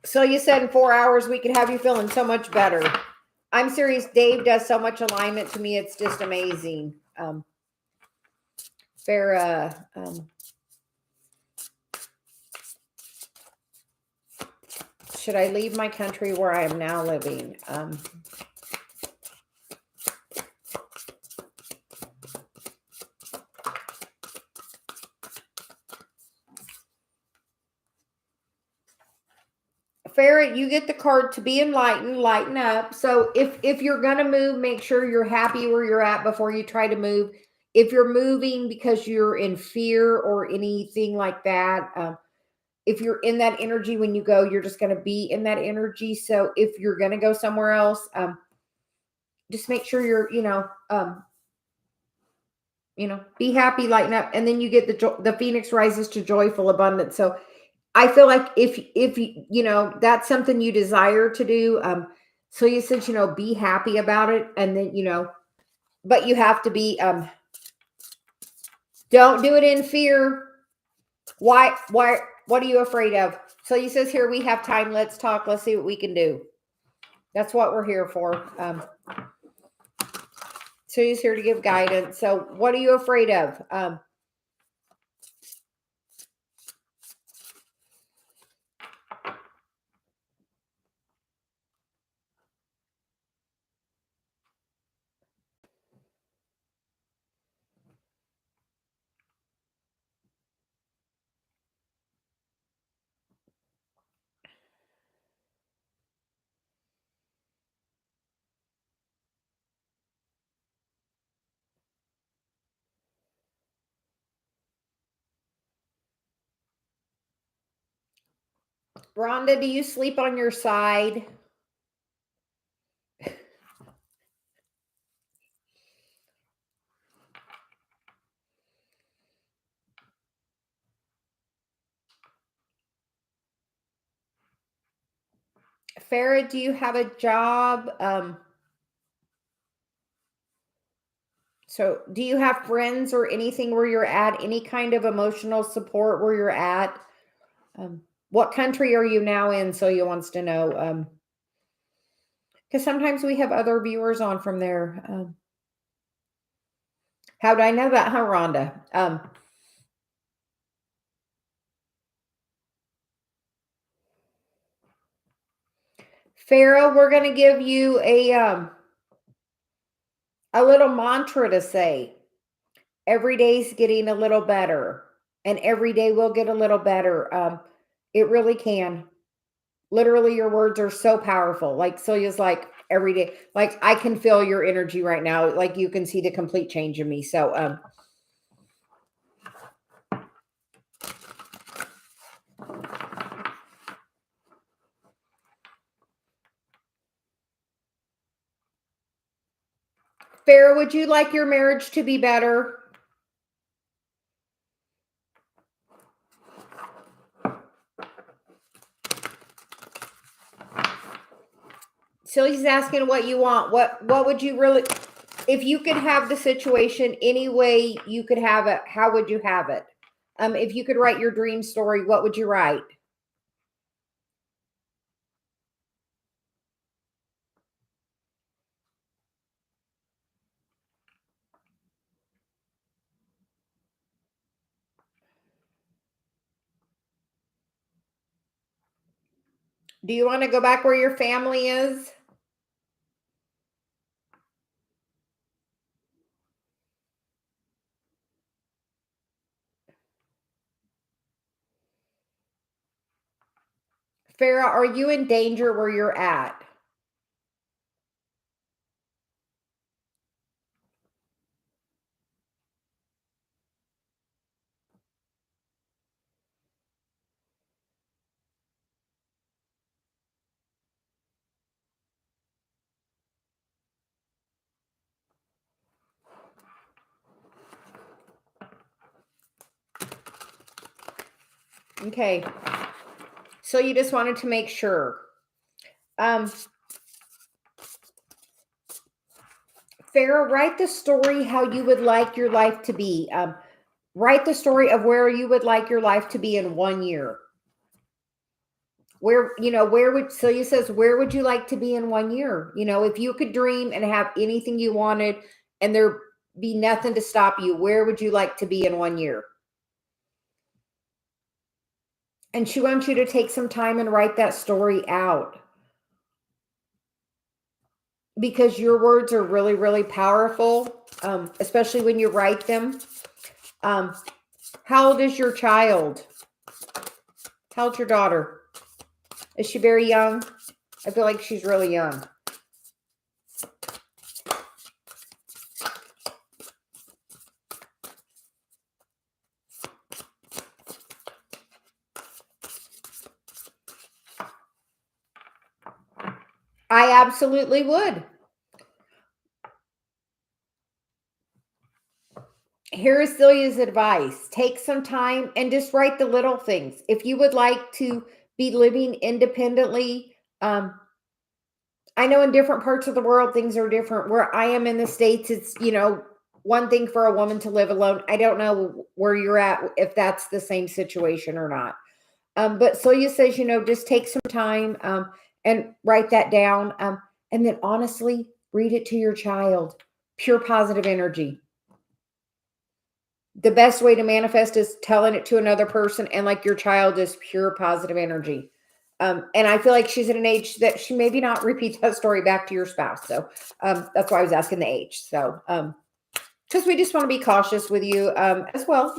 So you said in 4 hours we could have you feeling so much better. I'm serious. Dave does so much alignment to me. It's just amazing. Farah, should I leave my country where I am now living? Farah, you get the card to be enlightened, lighten up. So if you're going to move, make sure you're happy where you're at before you try to move. If you're moving because you're in fear or anything like that, if you're in that energy when you go, you're just going to be in that energy. So if you're going to go somewhere else, just make sure you're, be happy, lighten up, and then you get the Phoenix rises to joyful abundance. So I feel like if that's something you desire to do, so you said, be happy about it, and then, but you have to be, don't do it in fear. Why, what are you afraid of? So you says here, we have time. Let's talk. Let's see what we can do. That's what we're here for. So he's here to give guidance. So what are you afraid of? Rhonda, do you sleep on your side? Farah, do you have a job? So do you have friends or anything where you're at? Any kind of emotional support where you're at? What country are you now in? Celia wants to know. Because sometimes we have other viewers on from there. How do I know that, huh, Rhonda? Farah, we're going to give you a little mantra to say. Every day's getting a little better, and every day will get a little better. It really can. Literally, your words are so powerful. Like Celia's like every day, like I can feel your energy right now. Like you can see the complete change in me. So, Farah, would you like your marriage to be better? Celia's asking what you want. What would you really, if you could have the situation any way you could have it, how would you have it? If you could write your dream story, what would you write? Do you want to go back where your family is? Farah, are you in danger where you're at? Okay. So you just wanted to make sure. Farah, write the story how you would like your life to be. Write the story of where you would like your life to be in 1 year. Where, where would, Celia says, where would you like to be in 1 year? If you could dream and have anything you wanted and there be nothing to stop you, where would you like to be in 1 year? And she wants you to take some time and write that story out, because your words are really, really powerful, especially when you write them. How old is your child? How old's your daughter? Is she very young? I feel like she's really young. I absolutely would. Here is Celia's advice. Take some time and just write the little things. If you would like to be living independently, I know in different parts of the world, things are different. Where I am in the States, it's, one thing for a woman to live alone. I don't know where you're at, if that's the same situation or not. But Celia says, just take some time and write that down. And then honestly, read it to your child. Pure positive energy. The best way to manifest is telling it to another person, and like your child is pure positive energy. And I feel like she's at an age that she maybe not repeat that story back to your spouse. So that's why I was asking the age. So because we just want to be cautious with you as well,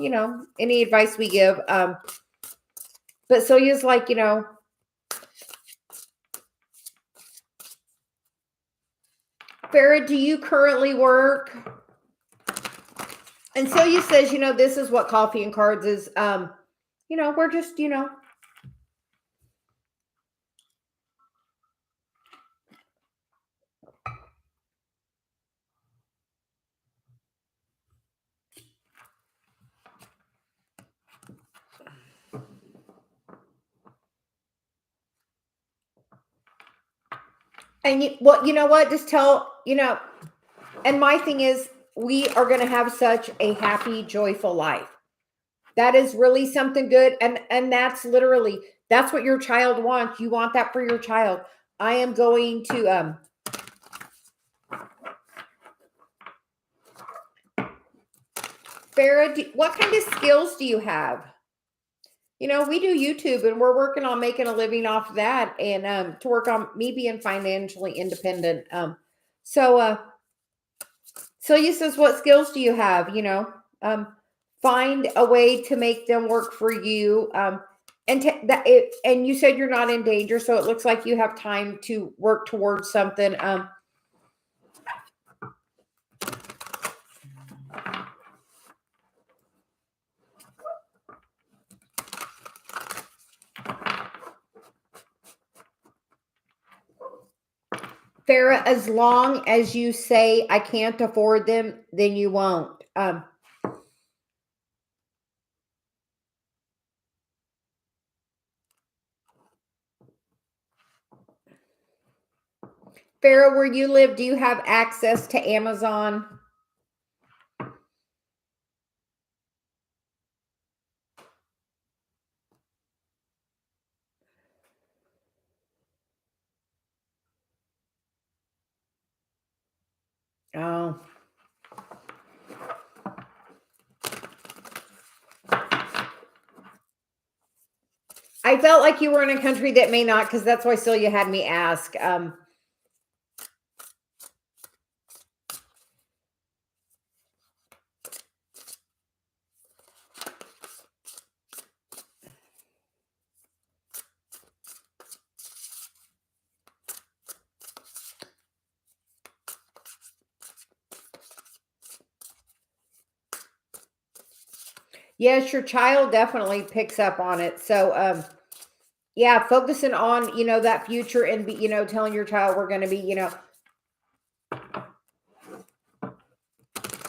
any advice we give. But Celia's like, Farah, do you currently work? And Celia says, this is what coffee and cards is. We're just, and you know what? Just tell, and my thing is, we are going to have such a happy, joyful life. That is really something good. And that's literally, that's what your child wants. You want that for your child. I am going to, Farah, what kind of skills do you have? We do YouTube and we're working on making a living off that, and to work on me being financially independent. So Celia says, what skills do you have? Find a way to make them work for you. And you said you're not in danger, so it looks like you have time to work towards something. Farah, as long as you say I can't afford them, then you won't. Farah, where you live, do you have access to Amazon? Oh. I felt like you were in a country that may not, because that's why Celia had me ask. Yes, your child definitely picks up on it. So, yeah, focusing on, that future and be, telling your child we're going to be,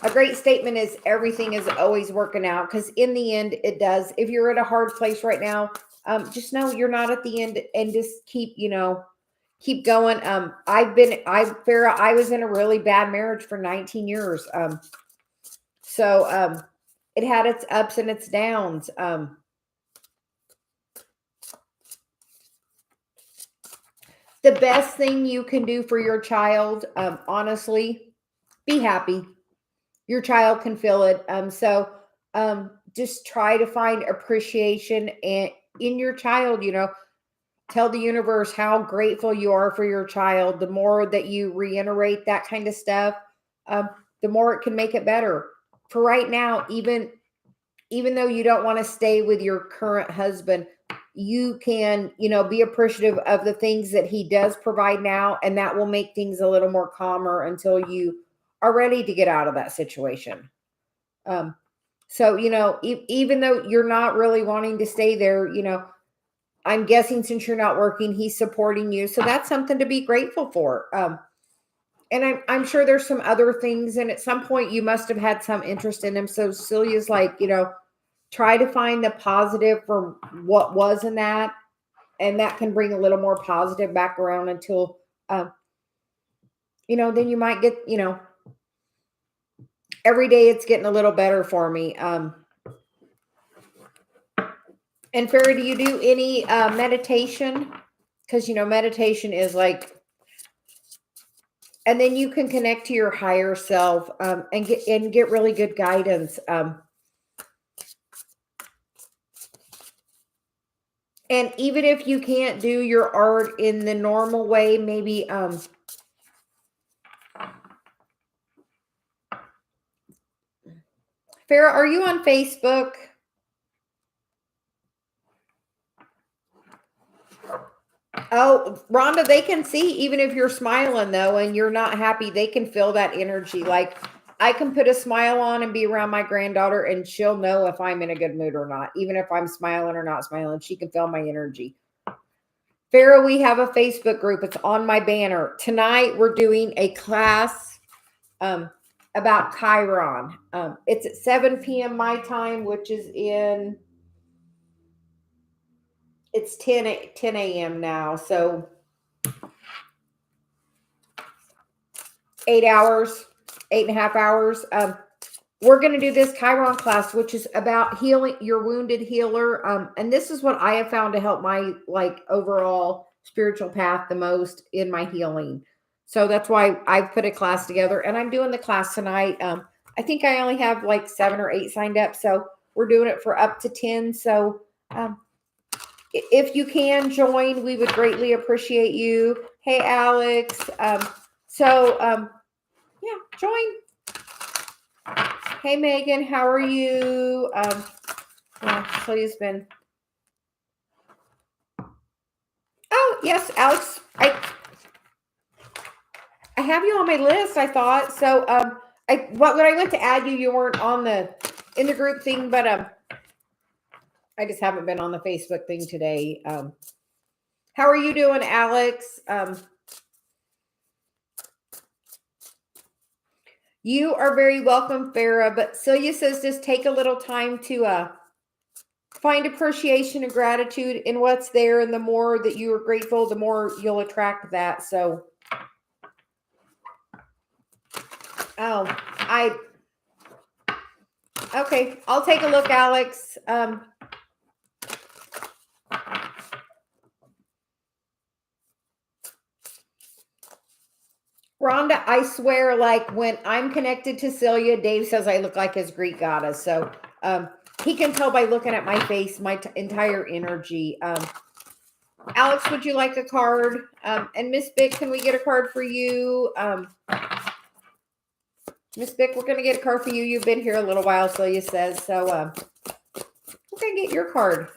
a great statement is everything is always working out, because in the end it does. If you're at a hard place right now, just know you're not at the end, and just keep going. Farrah, I was in a really bad marriage for 19 years. So it had its ups and its downs. The best thing you can do for your child, honestly, be happy. Your child can feel it. Just try to find appreciation in your child. Tell the universe how grateful you are for your child. The more that you reiterate that kind of stuff, the more it can make it better. For right now, even though you don't want to stay with your current husband, you can, be appreciative of the things that he does provide now, and that will make things a little more calmer until you are ready to get out of that situation. So, even though you're not really wanting to stay there, I'm guessing since you're not working, he's supporting you. So that's something to be grateful for. And I'm sure there's some other things. And at some point you must have had some interest in him. So Celia's like, try to find the positive from what was in that. And that can bring a little more positive back around until, then you might get, every day it's getting a little better for me. And Farrah, do you do any meditation? Because, meditation is like, and then you can connect to your higher self, and get really good guidance. And even if you can't do your art in the normal way, maybe Farrah, are you on Facebook? Oh, Rhonda, they can see even if you're smiling though and you're not happy, they can feel that energy. Like, I can put a smile on and be around my granddaughter and she'll know if I'm in a good mood or not. Even if I'm smiling or not smiling, she can feel my energy. Farrah, we have a Facebook group. It's on my banner. Tonight we're doing a class about Chiron. It's at 7 p.m. my time, which is it's 10 a.m. now. So 8.5 hours. We're going to do this Chiron class, which is about healing your wounded healer. And this is what I have found to help my overall spiritual path the most in my healing. So that's why I've put a class together, and I'm doing the class tonight. I think I only have 7 or 8 signed up. So we're doing it for up to 10. So if you can join, we would greatly appreciate you. Hey, Alex. Yeah, join. Hey, Megan, how are you? Celia's been. Oh, yes, Alex. I have you on my list, I thought. So when I went to add you, you weren't in the group thing, but I just haven't been on the Facebook thing today. How are you doing, Alex? You are very welcome, Farrah. But Celia says just take a little time to find appreciation and gratitude in what's there. And the more that you are grateful, the more you'll attract that. So, okay. I'll take a look, Alex. Rhonda, I swear, when I'm connected to Celia, Dave says I look like his Greek goddess. So he can tell by looking at my face, my entire energy. Alex, would you like a card? And Miss Bick, can we get a card for you? Miss Bick, we're going to get a card for you. You've been here a little while, Celia says. So we're going to get your card.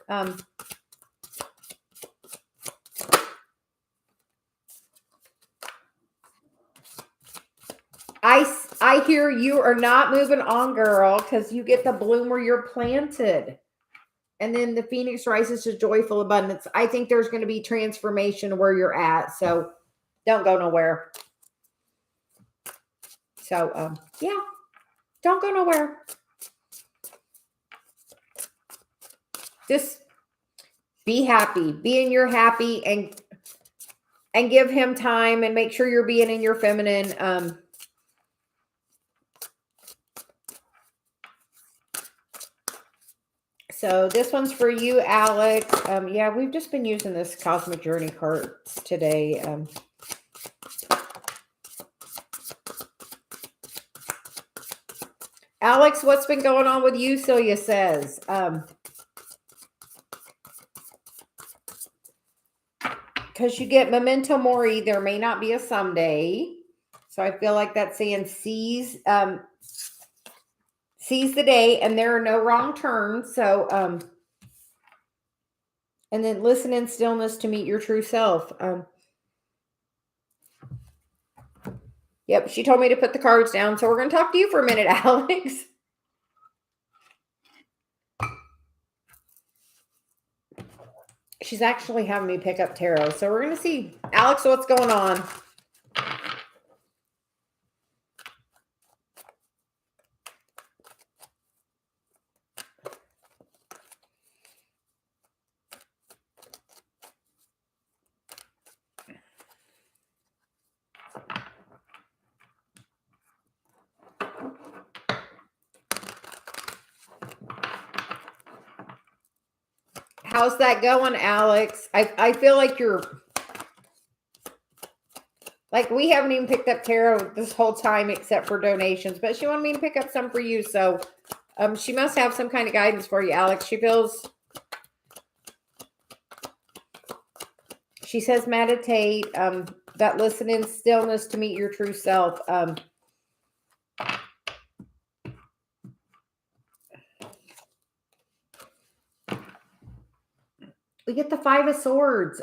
I hear you are not moving on, girl, because you get the bloom where you're planted. And then the Phoenix rises to joyful abundance. I think there's going to be transformation where you're at. So don't go nowhere. So, yeah, don't go nowhere. Just be happy. Be in your happy and give him time and make sure you're being in your feminine. So this one's for you, Alex. Yeah, we've just been using this Cosmic Journey cards today. Alex, what's been going on with you? Celia says. Because you get memento mori, there may not be a someday. So I feel like that's saying seize the day, and there are no wrong turns. So, and then listen in stillness to meet your true self. Yep, she told me to put the cards down. So we're going to talk to you for a minute, Alex. She's actually having me pick up tarot. So we're going to see. Alex, what's going on? How's that going, Alex? I feel like you're... Like, we haven't even picked up tarot this whole time except for donations. But she wanted me to pick up some for you. So she must have some kind of guidance for you, Alex. She feels... She says meditate. That listen in stillness to meet your true self. We get the Five of Swords.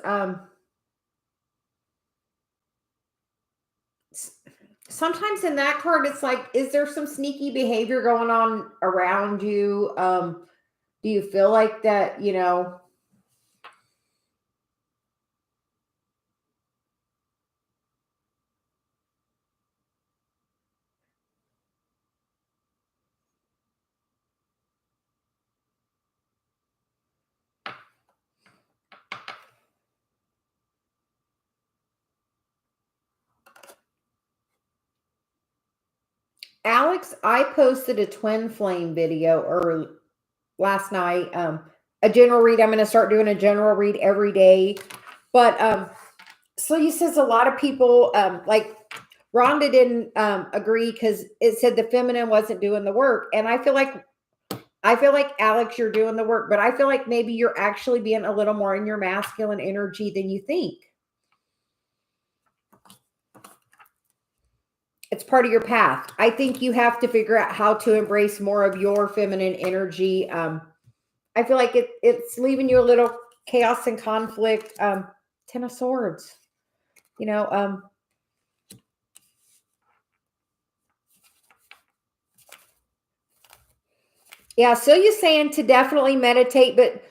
Sometimes in that card, it's like, is there some sneaky behavior going on around you? Do you feel like that, you know? Alex, I posted a twin flame video last night. A general read. I'm going to start doing a general read every day. But Celia says a lot of people, like Rhonda didn't agree because it said the feminine wasn't doing the work. And I feel like Alex, you're doing the work, but I feel like maybe you're actually being a little more in your masculine energy than you think. It's part of your path. I think you have to figure out how to embrace more of your feminine energy. I feel like it's leaving you a little chaos and conflict. Ten of Swords, you know. Yeah, Celia's saying to definitely meditate, but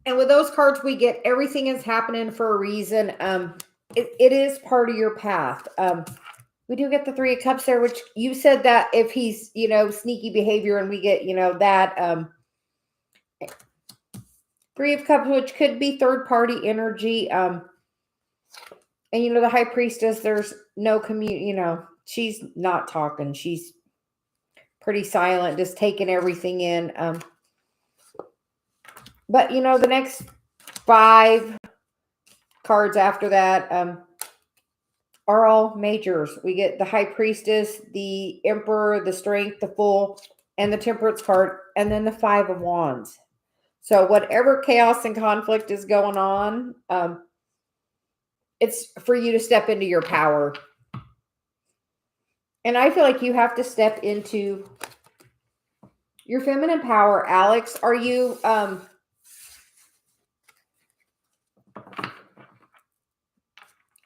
and with those cards, we get everything is happening for a reason. It is part of your path. We do get the Three of Cups there, which you said that if he's, you know, sneaky behavior, and we get, you know, that Three of Cups, which could be third party energy. And you know, the High Priestess, there's no you know, she's not talking. She's pretty silent, just taking everything in. But you know, the next 5 cards after that, are all majors. We get the High Priestess, the Emperor, the Strength, the Fool, and the Temperance card, and then the Five of Wands. So whatever chaos and conflict is going on, it's for you to step into your power. And I feel like you have to step into your feminine power. Alex, are you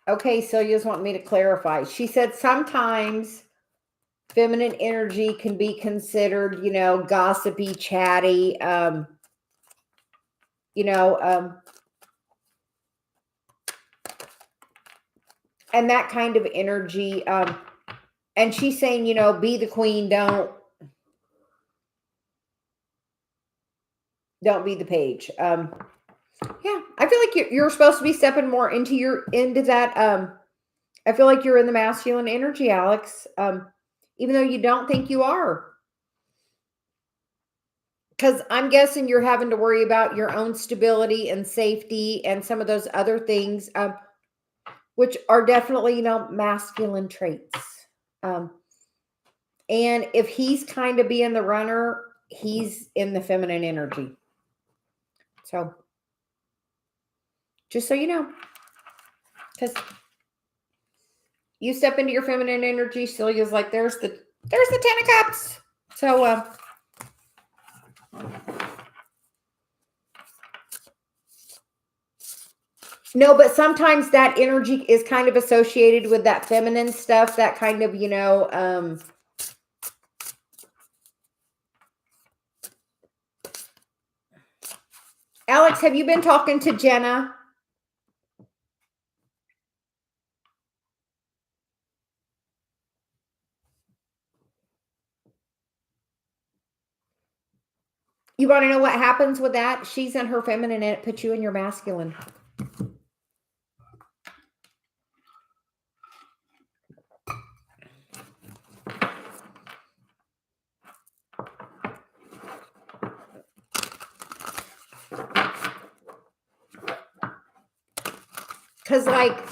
okay, Celia's wanting me to clarify. She said sometimes feminine energy can be considered, gossipy, chatty, you know, and that kind of energy. And she's saying, be the queen, don't be the page. Yeah, I feel like you're supposed to be stepping more into that. I feel like you're in the masculine energy, Alex. Even though you don't think you are. Because I'm guessing you're having to worry about your own stability and safety and some of those other things, which are definitely, masculine traits. And if he's kind of being the runner, he's in the feminine energy. So just so you know, because you step into your feminine energy, Celia's like, there's the 10 of cups. So, no, but sometimes that energy is kind of associated with that feminine stuff, that kind of, Alex, have you been talking to Jenna? You want to know what happens with that? She's in her feminine and it puts you in your masculine. Because, like,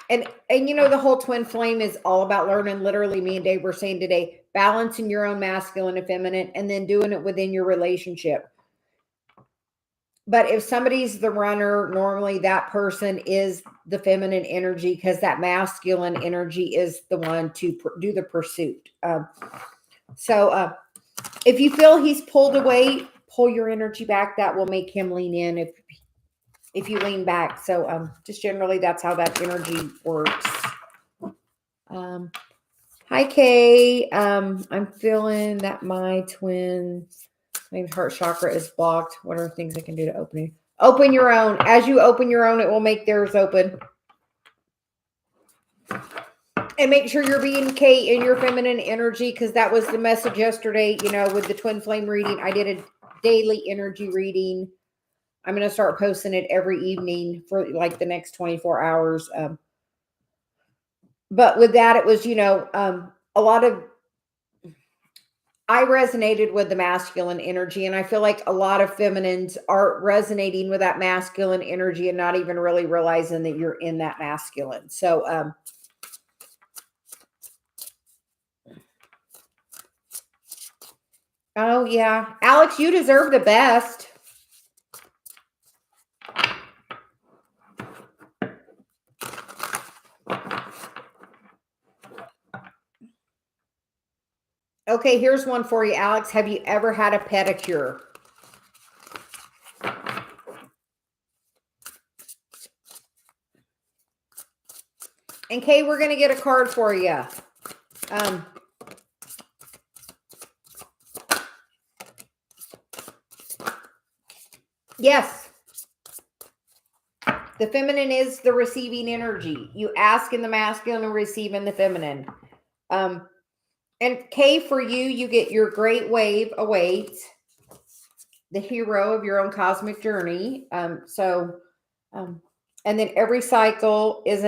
and the whole twin flame is all about learning. Literally, me and Dave were saying today, balancing your own masculine and feminine, and then doing it within your relationship. But if somebody's the runner, normally that person is the feminine energy, because that masculine energy is the one to do the pursuit. So if you feel he's pulled away, pull your energy back. That will make him lean in if you lean back. So just generally, that's how that energy works. Hi, Kay. I'm feeling that my heart chakra is blocked. What are things I can do to open it? Open your own. As you open your own, it will make theirs open. And make sure you're being Kay in your feminine energy, because that was the message yesterday, with the twin flame reading. I did a daily energy reading. I'm going to start posting it every evening for like the next 24 hours. But with that, it was, a lot of, I resonated with the masculine energy, and I feel like a lot of feminines are resonating with that masculine energy and not even really realizing that you're in that masculine. So, oh yeah, Alex, you deserve the best. Okay, here's one for you, Alex. Have you ever had a pedicure? And Kay, we're going to get a card for you. Yes. The feminine is the receiving energy. You ask in the masculine and receive in the feminine. And Kay, for you, you get your great wave awaits, the hero of your own cosmic journey. And then every cycle is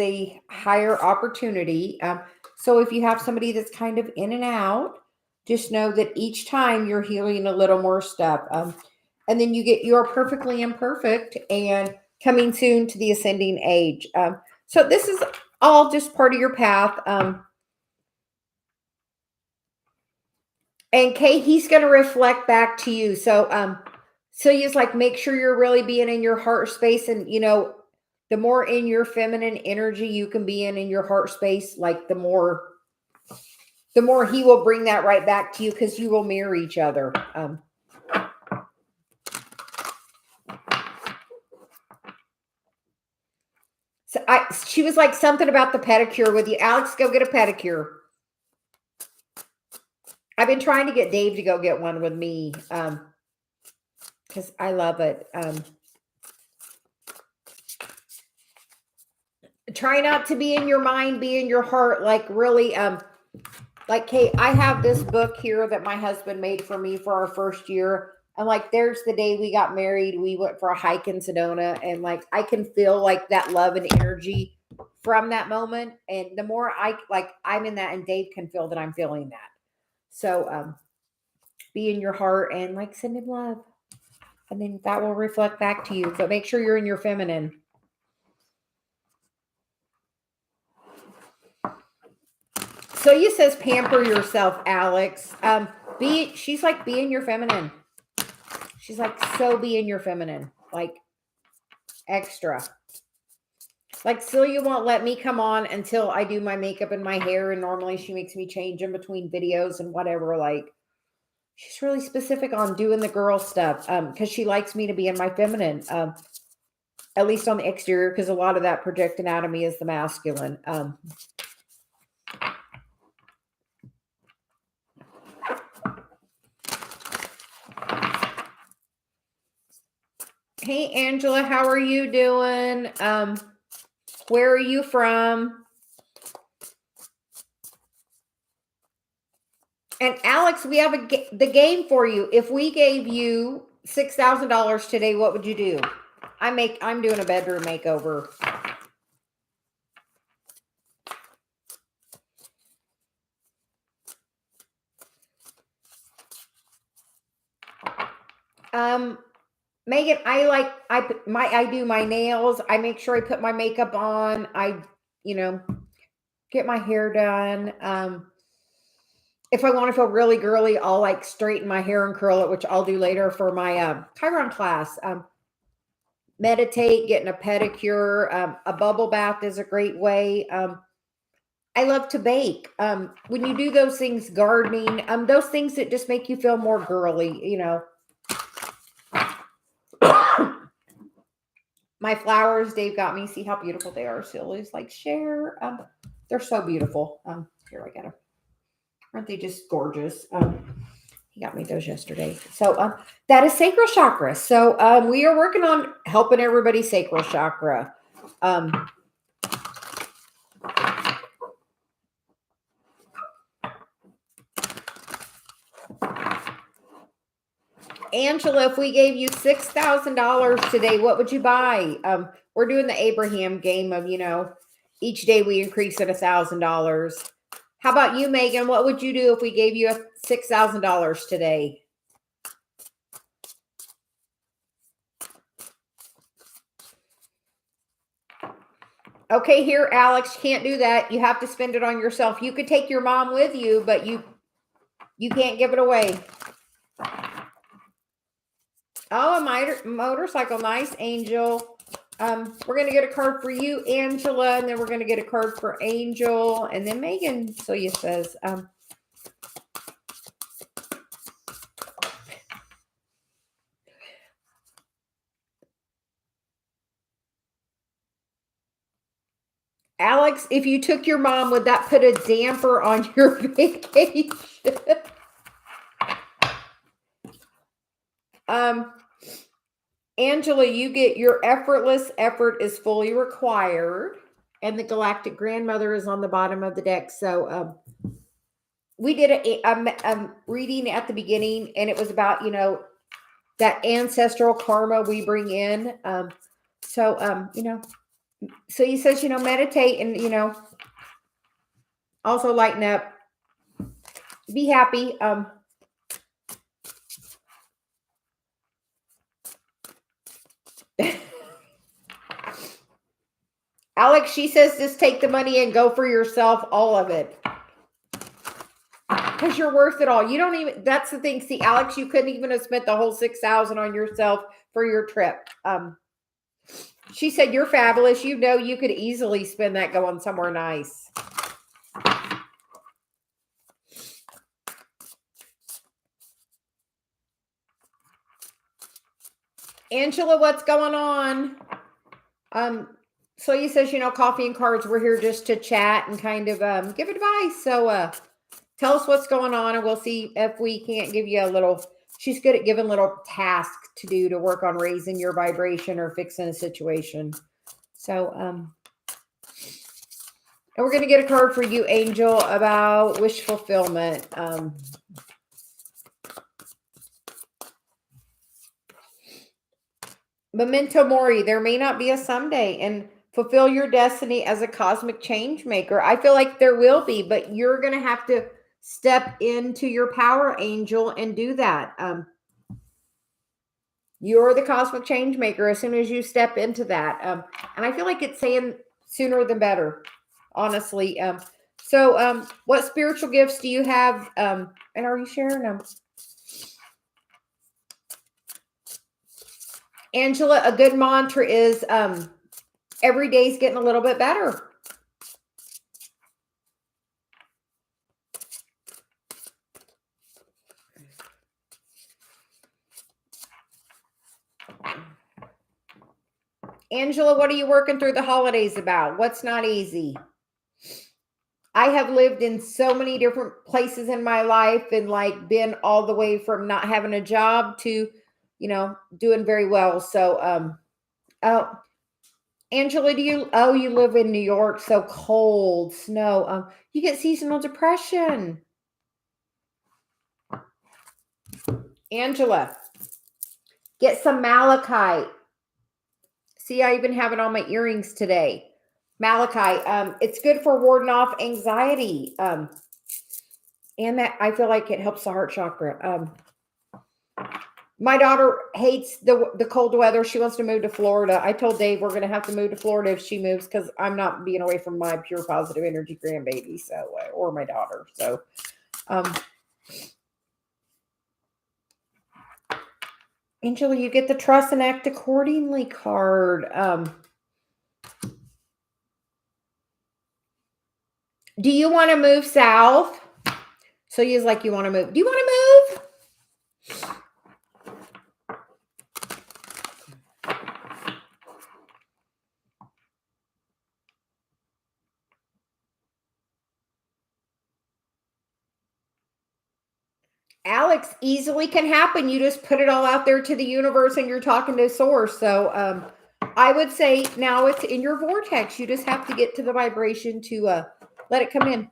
a higher opportunity. So if you have somebody that's kind of in and out, just know that each time you're healing a little more stuff. And then you get You're Perfectly Imperfect and Coming Soon to the Ascending Age. So this is all just part of your path. And Kay, he's going to reflect back to you. So he's like, make sure you're really being in your heart space. And, the more in your feminine energy you can be in your heart space, like the more he will bring that right back to you, because you will mirror each other. She was like something about the pedicure with you. Alex, go get a pedicure. I've been trying to get Dave to go get one with me, because I love it. Try not to be in your mind, be in your heart. Like really, like Kate, I have this book here that my husband made for me for our first year. And like, there's the day we got married. We went for a hike in Sedona, and like, I can feel like that love and energy from that moment. And the more I'm in that, and Dave can feel that I'm feeling that. So, be in your heart and like send him love. And then that will reflect back to you. So make sure you're in your feminine. So you says pamper yourself, Alex. She's like, be in your feminine. She's like, so be in your feminine, like extra. Like Celia won't let me come on until I do my makeup and my hair. And normally she makes me change in between videos and whatever. Like, she's really specific on doing the girl stuff. Because she likes me to be in my feminine. At least on the exterior, because a lot of that projecting out of me is the masculine. Hey, Angela, how are you doing? Where are you from? And Alex, we have the game for you. If we gave you $6,000 today, what would you do? I'm doing a bedroom makeover. Megan, I do my nails. I make sure I put my makeup on. I, get my hair done. If I want to feel really girly, I'll like straighten my hair and curl it, which I'll do later for my Chiron class. Meditate, getting a pedicure, a bubble bath is a great way. I love to bake. When you do those things, gardening, those things that just make you feel more girly, My flowers, Dave got me. See how beautiful they are. Sylvia's like, share. They're so beautiful. Here, I got them. Aren't they just gorgeous? He got me those yesterday. So that is sacral chakra. So we are working on helping everybody sacral chakra. Angela, if we gave you $6,000 today, what would you buy? We're doing the Abraham game of, each day we increase it $1,000. How about you, Megan? What would you do if we gave you $6,000 today? Okay, here, Alex, you can't do that. You have to spend it on yourself. You could take your mom with you, but you can't give it away. Oh, a motorcycle. Nice, Angel. We're going to get a card for you, Angela, and then we're going to get a card for Angel, and then Megan. So you says, Alex, if you took your mom, would that put a damper on your vacation? Angela, you get your effortless effort is fully required, and the galactic grandmother is on the bottom of the deck. So we did a reading at the beginning, and it was about, that ancestral karma we bring in. So he says, meditate and, Also lighten up. Be happy. Alex, she says just take the money and go for yourself, all of it. Because you're worth it all. You don't even, that's the thing. See, Alex, you couldn't even have spent the whole $6,000 on yourself for your trip. She said, you're fabulous. You know, you could easily spend that going somewhere nice. Angela, what's going on? Celia says, coffee and cards. We're here just to chat and kind of give advice. So tell us what's going on, and we'll see if we can't give you a little. She's good at giving little tasks to do to work on raising your vibration or fixing a situation. So, and we're going to get a card for you, Angel, about wish fulfillment. Memento mori, there may not be a someday, and fulfill your destiny as a cosmic change maker. I feel like there will be, but you're going to have to step into your power, Angel, and do that. You're the cosmic change maker as soon as you step into that. And I feel like it's saying sooner than better, honestly. So what spiritual gifts do you have? And are you sharing them? Angela, a good mantra is every day's getting a little bit better. Angela, what are you working through the holidays about? What's not easy? I have lived in so many different places in my life and like been all the way from not having a job to, doing very well. So, oh, Angela, you live in New York, so cold, snow. You get seasonal depression. Angela, get some malachite. See, I even have it on my earrings today. Malachite. It's good for warding off anxiety. And that I feel like it helps the heart chakra. My daughter hates the cold weather. She wants to move to Florida. I told Dave we're going to have to move to Florida if she moves because I'm not being away from my pure positive energy grandbaby, or my daughter. So, Angela, you get the trust and act accordingly card. Do you want to move south? So he's like, you want to move? Do you want to move? Alex, easily can happen. You just put it all out there to the universe and you're talking to source. So I would say now it's in your vortex. You just have to get to the vibration to let it come in.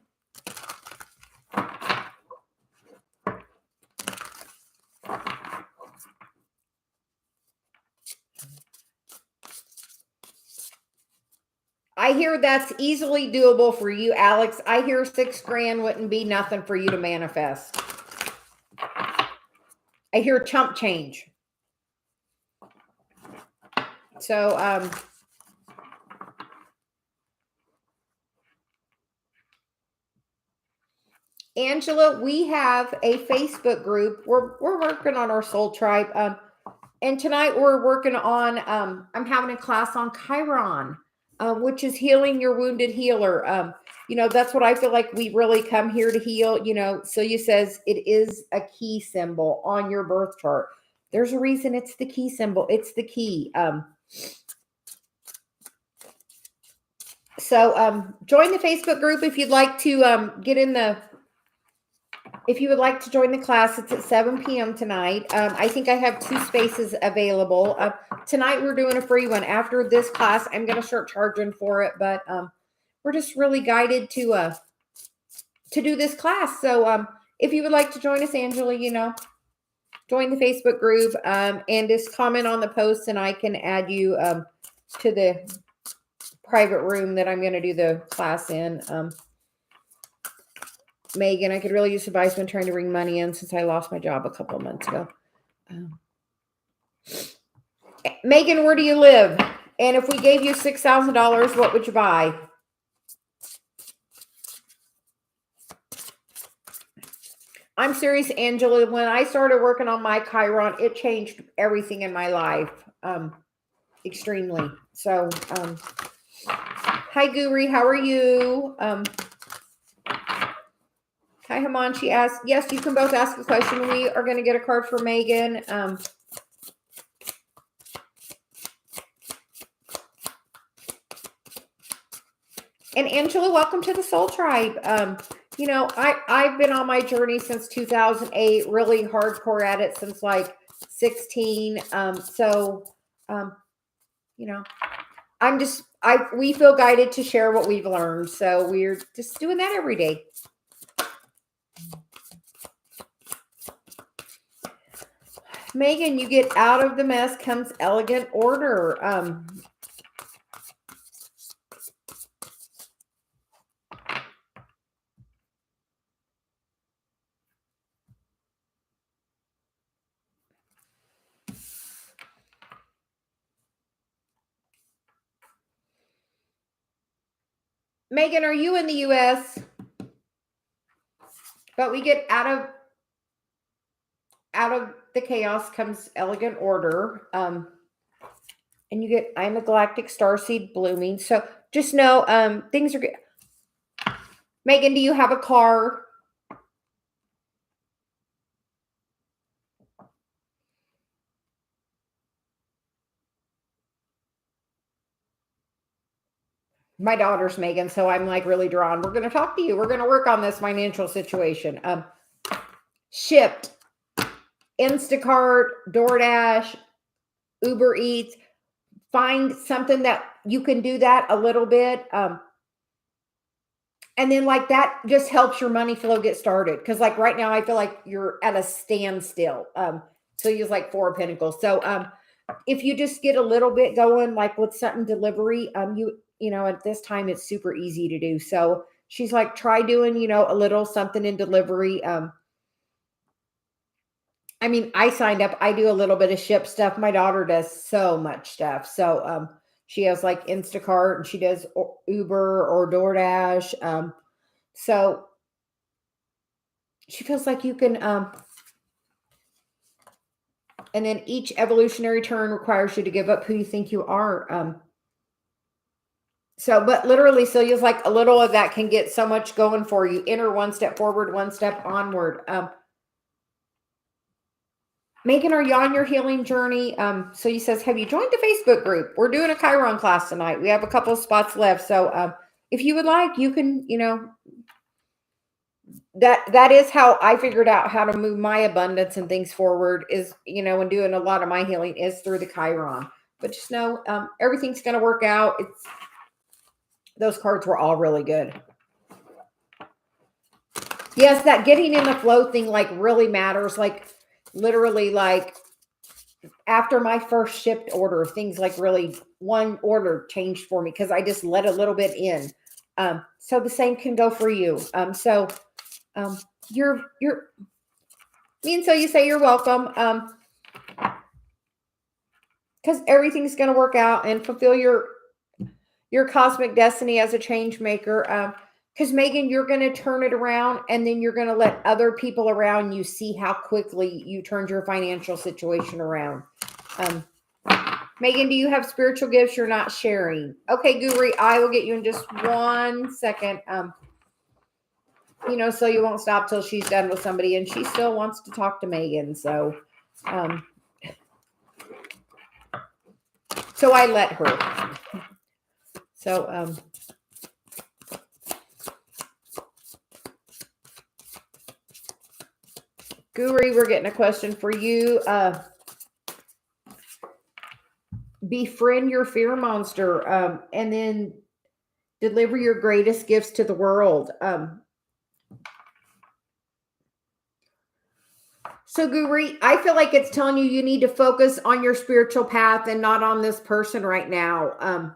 I hear that's easily doable for you, Alex. I hear $6,000 wouldn't be nothing for you to manifest. I hear chump change. So, Angela, we have a Facebook group. We're working on our soul tribe. And tonight we're working on, I'm having a class on Chiron, which is healing your wounded healer. That's what I feel like we really come here to heal. Celia says it is a key symbol on your birth chart. There's a reason it's the key symbol. It's the key. So join the Facebook group if you'd like to if you would like to join the class. It's at 7 p.m. tonight. I think I have 2 spaces available. Tonight we're doing a free one. After this class, I'm going to start charging for it, but we're just really guided to do this class. So if you would like to join us, Angela, join the Facebook group and just comment on the post, and I can add you to the private room that I'm going to do the class in. Megan, I could really use advice when trying to bring money in since I lost my job a couple of months ago. Megan, where do you live? And if we gave you $6,000, what would you buy? I'm serious, Angela. When I started working on my Chiron, it changed everything in my life extremely. So, hi, Guri. How are you? Hi, Hamanshi asked, yes, you can both ask a question. We are going to get a card for Megan. And Angela, welcome to the Soul Tribe. You know, I've been on my journey since 2008, really hardcore at it since like 16. You know, we feel guided to share what we've learned. So we're just doing that every day. Megan, you get out of the mess comes elegant order. Megan, are you in the US? But we get out of the chaos comes elegant order. And you get I'm a galactic starseed blooming. So just know things are good. Megan, do you have a car? My daughter's Megan, so I'm like really drawn. We're going to talk to you. We're going to work on this financial situation. Shipped, Instacart, DoorDash, Uber Eats. Find something that you can do that a little bit. And then like that just helps your money flow get started. Because like right now, I feel like you're at a standstill. So use like 4 of Pentacles. So if you just get a little bit going, like with something delivery, you know, at this time, it's super easy to do. So she's like, try doing, you know, a little something in delivery. I mean, I signed up. I do a little bit of ship stuff. My daughter does so much stuff. So she has like Instacart and she does Uber or DoorDash. So she feels like you can, and then each evolutionary turn requires you to give up who you think you are. So, but literally, Celia's like a little of that can get so much going for you. Enter 1 step forward, 1 step onward. Megan, are you on your healing journey? So he says, have you joined the Facebook group? We're doing a Chiron class tonight. We have a couple of spots left. So if you would like, you can, you know, that is how I figured out how to move my abundance and things forward is, you know, and doing a lot of my healing is through the Chiron. But just know everything's going to work out. Those cards were all really good. Yes, that getting in the flow thing like really matters. Like literally like after my first shipped order, things like really one order changed for me because I just let a little bit in. So the same can go for you. You're me and so you say you're welcome. Because everything's going to work out and fulfill your cosmic destiny as a change maker. Because Megan, you're going to turn it around and then you're going to let other people around you see how quickly you turned your financial situation around. Megan, do you have spiritual gifts you're not sharing? Okay, Guri, I will get you in just 1 second. You know, so you won't stop till she's done with somebody and she still wants to talk to Megan. So I let her. So, Guri, we're getting a question for you. Befriend your fear monster and then deliver your greatest gifts to the world. So Guri, I feel like it's telling you need to focus on your spiritual path and not on this person right now.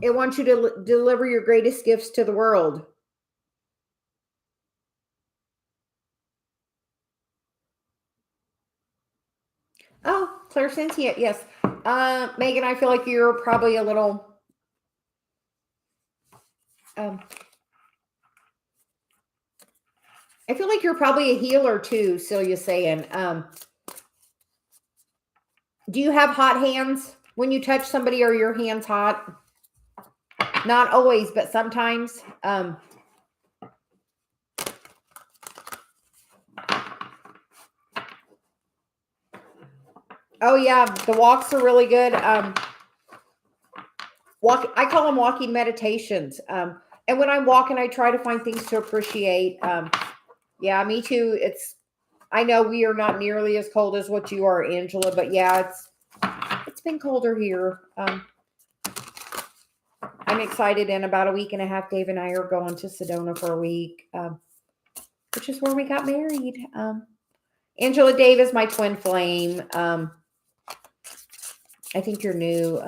It wants you to deliver your greatest gifts to the world. Oh, clairsentient, yes. Megan, I feel like you're probably a little I feel like you're probably a healer too, Celia's saying. Do you have hot hands when you touch somebody? Are your hands hot? Not always, but sometimes. Oh yeah, the walks are really good. I call them walking meditations. And when I'm walking, I try to find things to appreciate. Yeah, me too. I know we are not nearly as cold as what you are, Angela, but yeah, it's been colder here. I'm excited. In about a week and a half, Dave and I are going to Sedona for a week, which is where we got married. Angela, Dave is my twin flame. I think you're new.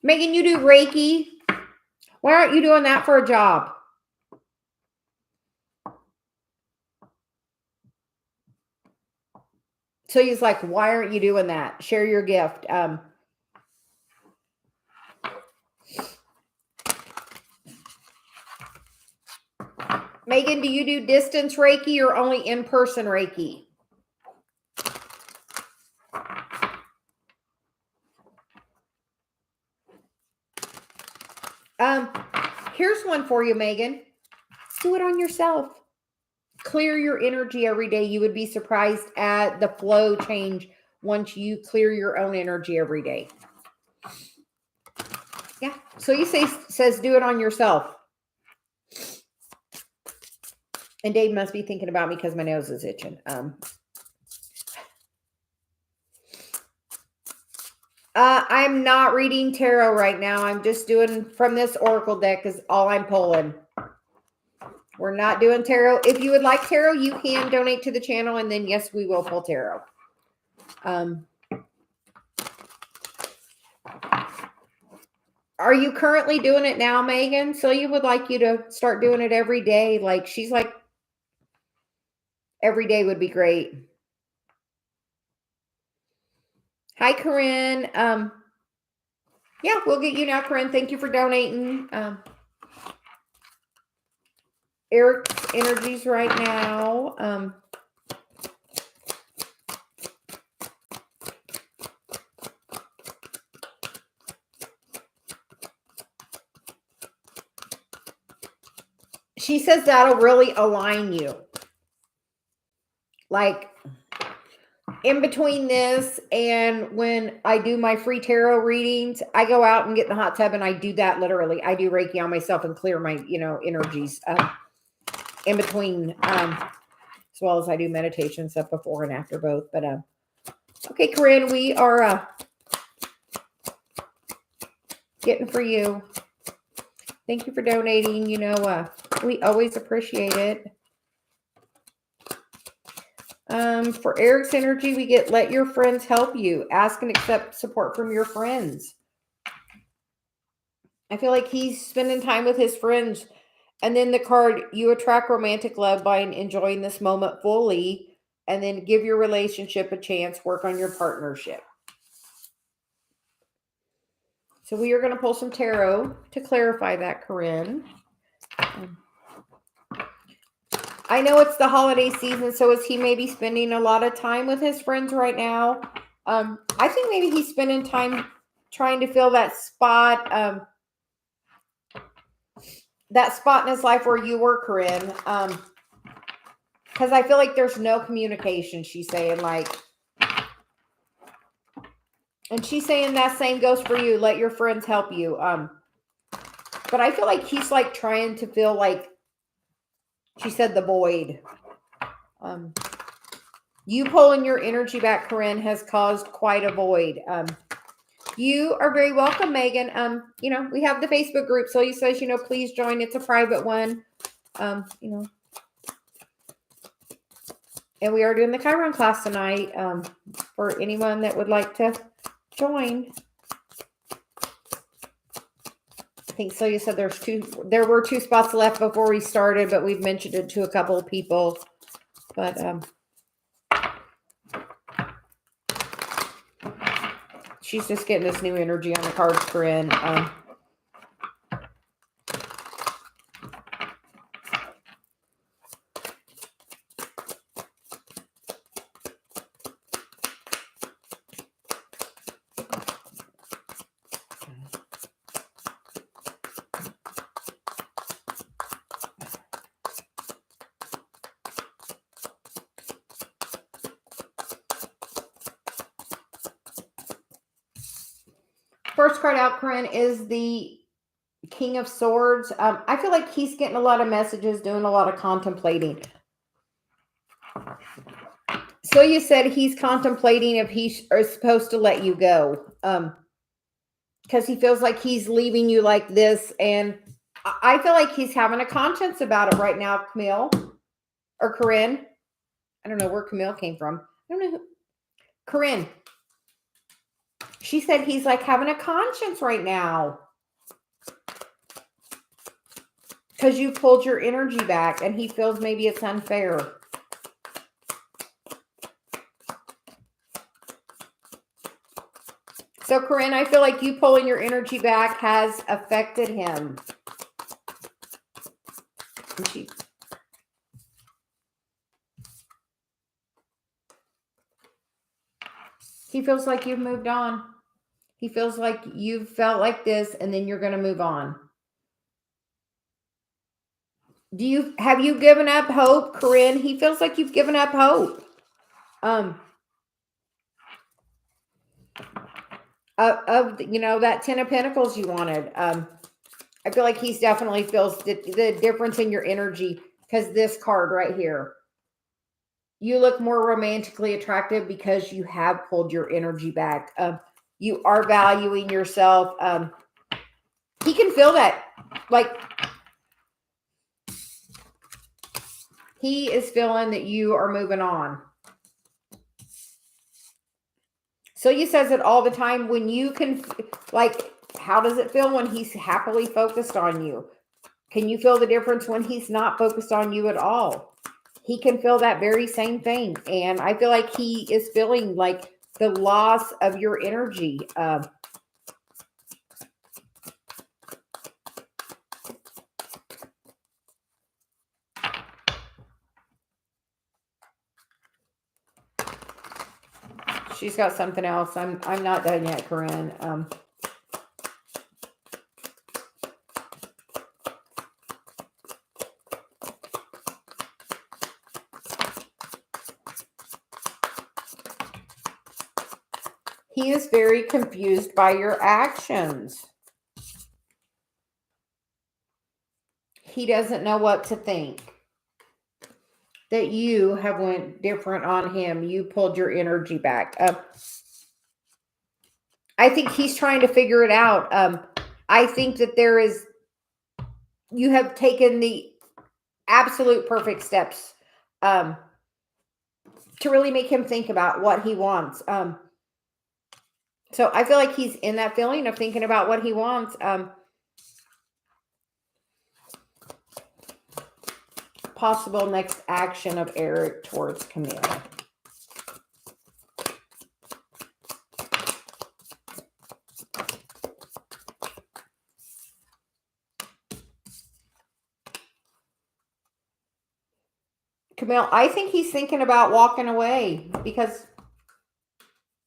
Megan, you do Reiki. Why aren't you doing that for a job? So he's like, why aren't you doing that? Share your gift. Megan, do you do distance Reiki or only in-person Reiki? Here's one for you, Megan. Do it on yourself. Clear your energy every day. You would be surprised at the flow change once you clear your own energy every day. Yeah. So you says do it on yourself. And Dave must be thinking about me because my nose is itching. I'm not reading tarot right now. I'm just doing from this oracle deck is all I'm pulling. We're not doing tarot. If you would like tarot, you can donate to the channel, and then yes, we will pull tarot. Are you currently doing it now, Megan? So you would like you to start doing it every day. Like she's like, every day would be great. Hi, Corinne. Yeah, we'll get you now, Corinne. Thank you for donating. Eric's energies right now. She says that'll really align you. Like in between this and when I do my free tarot readings, I go out and get in the hot tub and I do that literally. I do Reiki on myself and clear my, energies in between, as well as I do meditation stuff before and after both. But okay, Corinne, we are getting for you. Thank you for donating. We always appreciate it. For Eric's energy, we get let your friends help you. Ask and accept support from your friends. I feel like he's spending time with his friends. And then the card, you attract romantic love by enjoying this moment fully. And then give your relationship a chance. Work on your partnership. So we are going to pull some tarot to clarify that, Corinne. I know it's the holiday season, so is he maybe spending a lot of time with his friends right now? I think maybe he's spending time trying to fill that spot in his life where you were, Corinne. Because I feel like there's no communication, she's saying, and she's saying that same goes for you. Let your friends help you. But I feel like he's trying to fill she said the void. You pulling your energy back, Corinne, has caused quite a void. You are very welcome, Megan. We have the Facebook group. So he says, please join. It's a private one. And we are doing the Chiron class tonight. For anyone that would like to join. I think so. You said there were 2 spots left before we started, but we've mentioned it to a couple of people. But she's just getting this new energy on the cards, Corinne. First card out, Corinne, is the King of Swords. I feel like he's getting a lot of messages, doing a lot of contemplating. So you said he's contemplating if he's supposed to let you go. Because he feels like he's leaving you like this. And I feel like he's having a conscience about it right now, Camille. Or Corinne. I don't know where Camille came from. I don't know who. Corinne. She said he's like having a conscience right now. Because you pulled your energy back and he feels maybe it's unfair. So, Corinne, I feel like you pulling your energy back has affected him. He feels like you've moved on. He feels like you've felt like this and then you're going to move on. Have you given up hope, Corinne? He feels like you've given up hope. Of that 10 of Pentacles you wanted. I feel like he's definitely feels the difference in your energy because this card right here. You look more romantically attractive because you have pulled your energy back. You are valuing yourself. He can feel that. Like, he is feeling that you are moving on. So he says it all the time when you can, like, how does it feel when he's happily focused on you? Can you feel the difference when he's not focused on you at all? He can feel that very same thing. And I feel like he is feeling like the loss of your energy. She's got something else. I'm not done yet, Corinne. He is very confused by your actions. He doesn't know what to think. That you have went different on him. You pulled your energy back. I think he's trying to figure it out. I think that you have taken the absolute perfect steps to really make him think about what he wants. So I feel like he's in that feeling of thinking about what he wants. Possible next action of Eric towards Camille. Camille, I think he's thinking about walking away because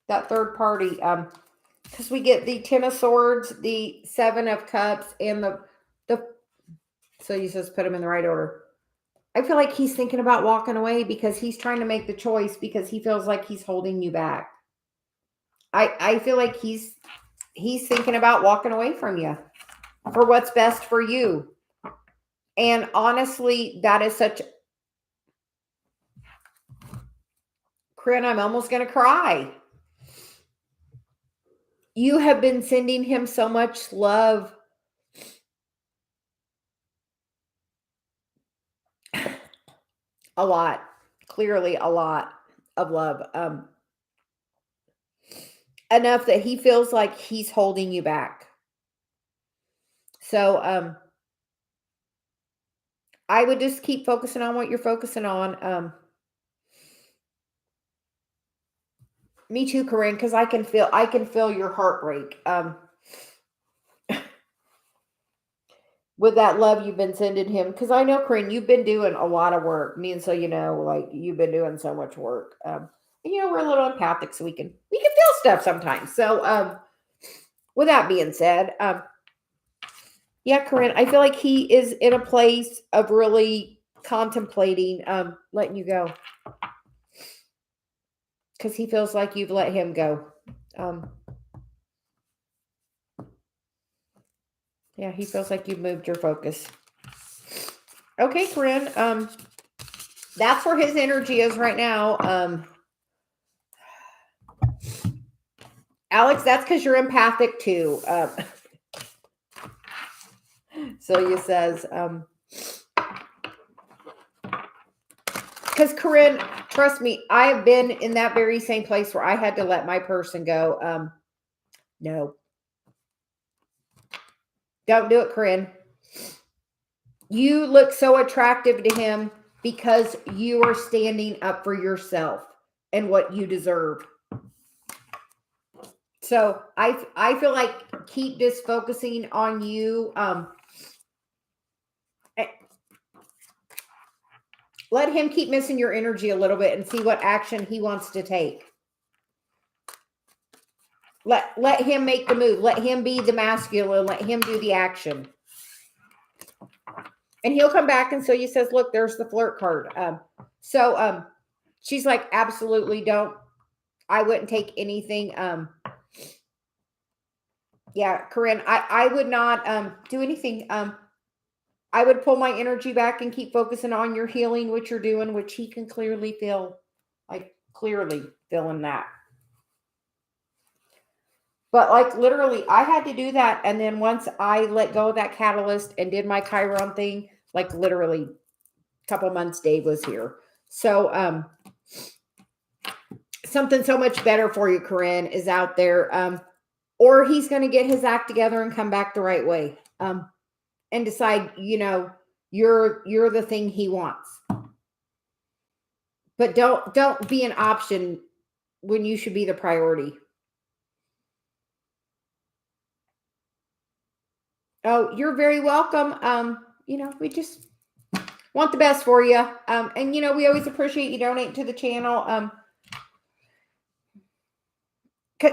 that third party, because we get the 10 of Swords, the 7 of Cups, and the so he says put them in the right order. I feel like he's thinking about walking away because he's trying to make the choice because he feels like he's holding you back. I feel like he's thinking about walking away from you for what's best for you. And honestly, that is such... Corinne, I'm almost going to cry. You have been sending him so much love. A lot. Clearly a lot of love. Enough that he feels like he's holding you back. So I would just keep focusing on what you're focusing on. Me too, Corinne, because I can feel your heartbreak. With that love you've been sending him. Because I know, Corinne, you've been doing a lot of work. Me and so like you've been doing so much work. And we're a little empathic, so we can feel stuff sometimes. So with that being said, yeah, Corinne, I feel like he is in a place of really contemplating letting you go. Because he feels like you've let him go. Yeah, he feels like you've moved your focus. Okay, Corinne. That's where his energy is right now. Alex, that's because you're empathic too. Celia says, because Corinne, trust me, I have been in that very same place where I had to let my person go. No. Don't do it, Corinne. You look so attractive to him because you are standing up for yourself and what you deserve. So I feel like keep this focusing on you. Let him keep missing your energy a little bit and see what action he wants to take. Let him make the move. Let him be the masculine. Let him do the action. And he'll come back and Celia says, look, there's the flirt card. She's like, absolutely don't. I wouldn't take anything. Yeah, Corinne, I would not do anything. I would pull my energy back and keep focusing on your healing, what you're doing, which he can clearly feel, like clearly feeling that. But like literally, I had to do that. And then once I let go of that catalyst and did my Chiron thing, like literally a couple months, Dave was here. So something so much better for you, Corinne, is out there. Or he's going to get his act together and come back the right way. And decide, you're the thing he wants. But don't be an option when you should be the priority. Oh, you're very welcome. We just want the best for you. And we always appreciate you donating to the channel.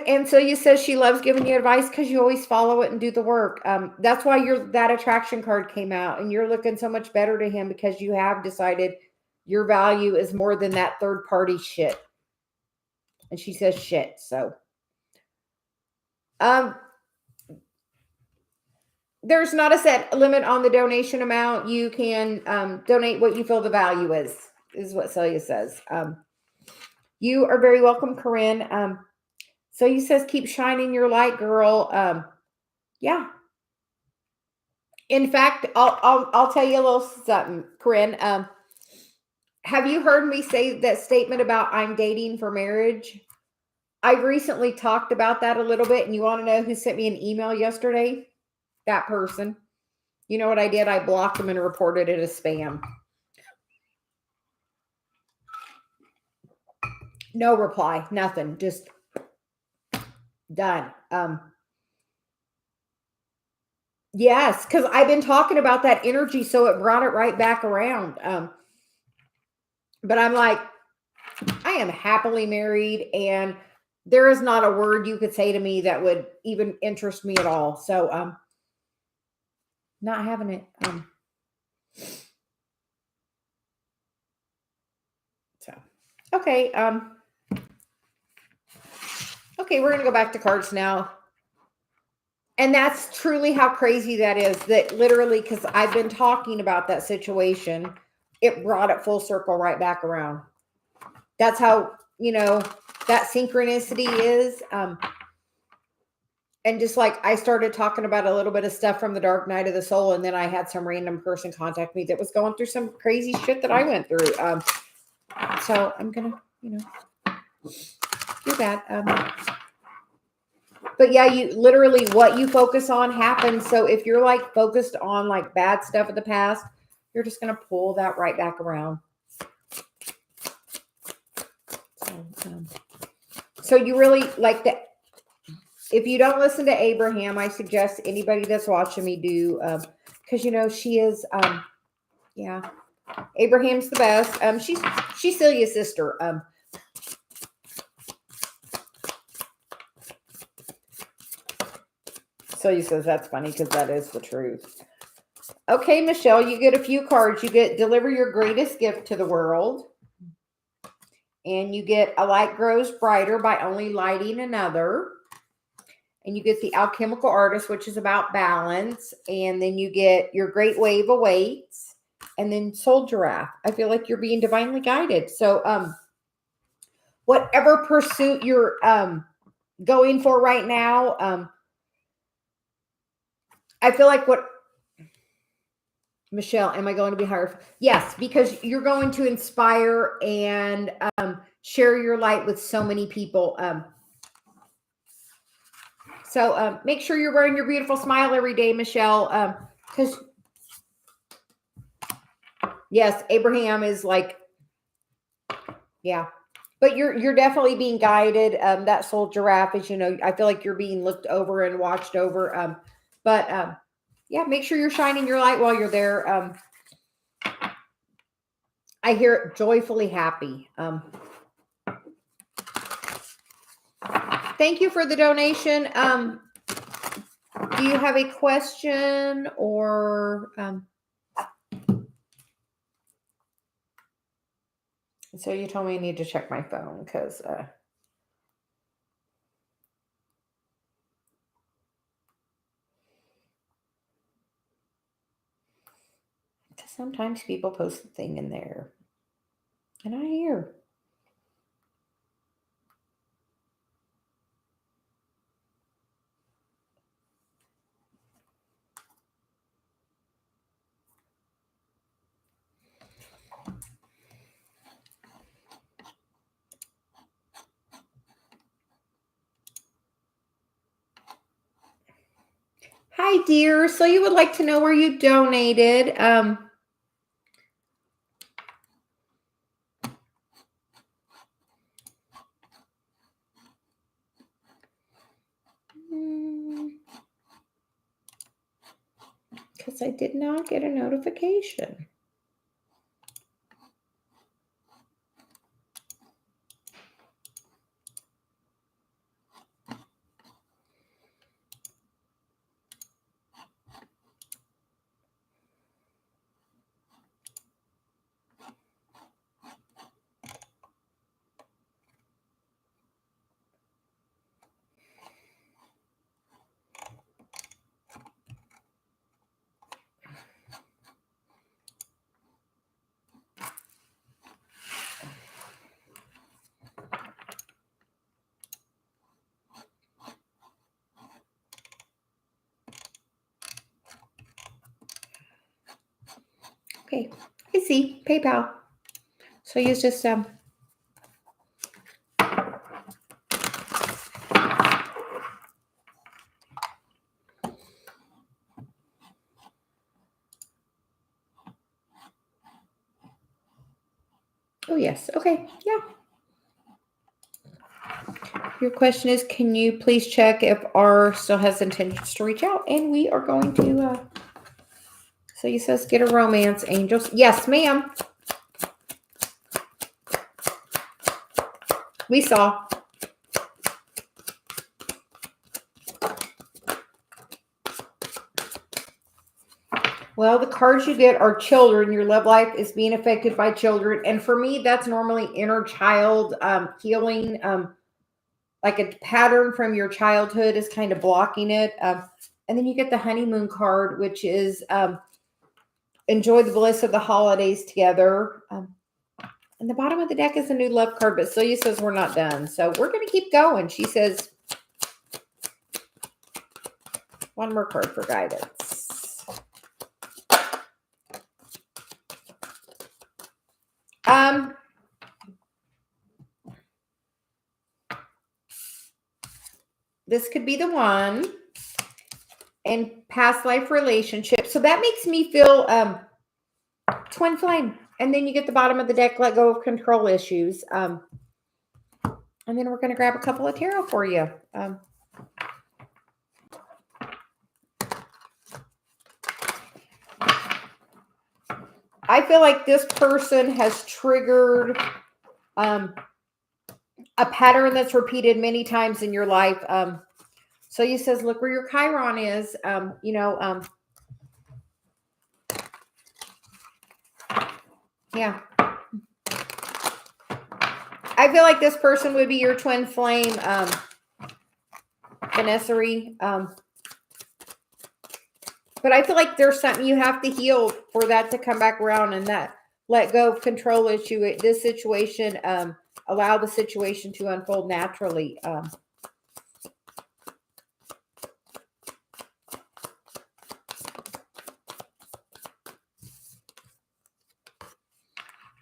And Celia says she loves giving you advice because you always follow it and do the work. That's why that attraction card came out, and you're looking so much better to him because you have decided your value is more than that third party shit. And she says shit. So, there's not a set limit on the donation amount. You can donate what you feel the value is what Celia says. You are very welcome, Corinne. So you says, keep shining your light, girl. Yeah. In fact, I'll tell you a little something, Corinne. Have you heard me say that statement about I'm dating for marriage? I recently talked about that a little bit, and you want to know who sent me an email yesterday? That person. You know what I did? I blocked them and reported it as spam. No reply, nothing, just done. Yes, because I've been talking about that energy, so it brought it right back around. But I'm like, I am happily married, and there is not a word you could say to me that would even interest me at all. So, not having it. Okay. Okay, we're gonna go back to cards now. And that's truly how crazy that is, that literally, because I've been talking about that situation, it brought it full circle right back around. That's how, that synchronicity is. And just like I started talking about a little bit of stuff from the dark night of the soul, and then I had some random person contact me that was going through some crazy shit that I went through. So I'm going to, do that. But yeah, you literally, what you focus on happens. So if you're like focused on like bad stuff of the past, you're just going to pull that right So you really like that. If you don't listen to Abraham, I suggest anybody that's watching me do, because you know she is, yeah, Abraham's the best. She's Celia's sister. Celia says that's funny because that is the truth. Okay, Michelle, you get a few cards. You get deliver your greatest gift to the world. And you get a light grows brighter by only lighting another. And you get the alchemical artist, which is about balance. And then you get your great wave awaits. And then soul giraffe. I feel like you're being divinely guided. So whatever pursuit you're going for right now, I feel like what Michelle, am I going to be higher? Yes, because you're going to inspire and share your light with so many people. So make sure you're wearing your beautiful smile every day, Michelle. Because yes, Abraham is like, yeah. But you're definitely being guided. That soul giraffe is, you know, I feel like you're being looked over and watched over. Yeah, make sure you're shining your light while you're there. I hear it joyfully happy. Thank you for the donation. Do you have a question or so you told me I need to check my phone because sometimes people post a thing in there and I hear. Hi, dear. So you would like to know where you donated. Because I did not get a notification. Okay, I see. PayPal. So use just oh yes. Okay. Yeah. Your question is, can you please check if R still has intentions to reach out? And we are going to so he says get a romance, angels. Yes, ma'am. We saw. Well, the cards you get are children. Your love life is being affected by children. And for me, that's normally inner child healing. Like a pattern from your childhood is kind of blocking it. And then you get the honeymoon card, which is enjoy the bliss of the holidays together. And the bottom of the deck is a new love card, but Celia says we're not done. So we're going to keep going. She says one more card for guidance. This could be the one. And past life relationship. So that makes me feel twin flame. And then you get the bottom of the deck, let go of control issues. And then we're going to grab a couple of tarot for you. I feel like this person has triggered a pattern that's repeated many times in your life. So you says, look where your Chiron is. Yeah. I feel like this person would be your twin flame, Venesery. But I feel like there's something you have to heal for that to come back around, and that let go of control issue. This situation, allow the situation to unfold naturally.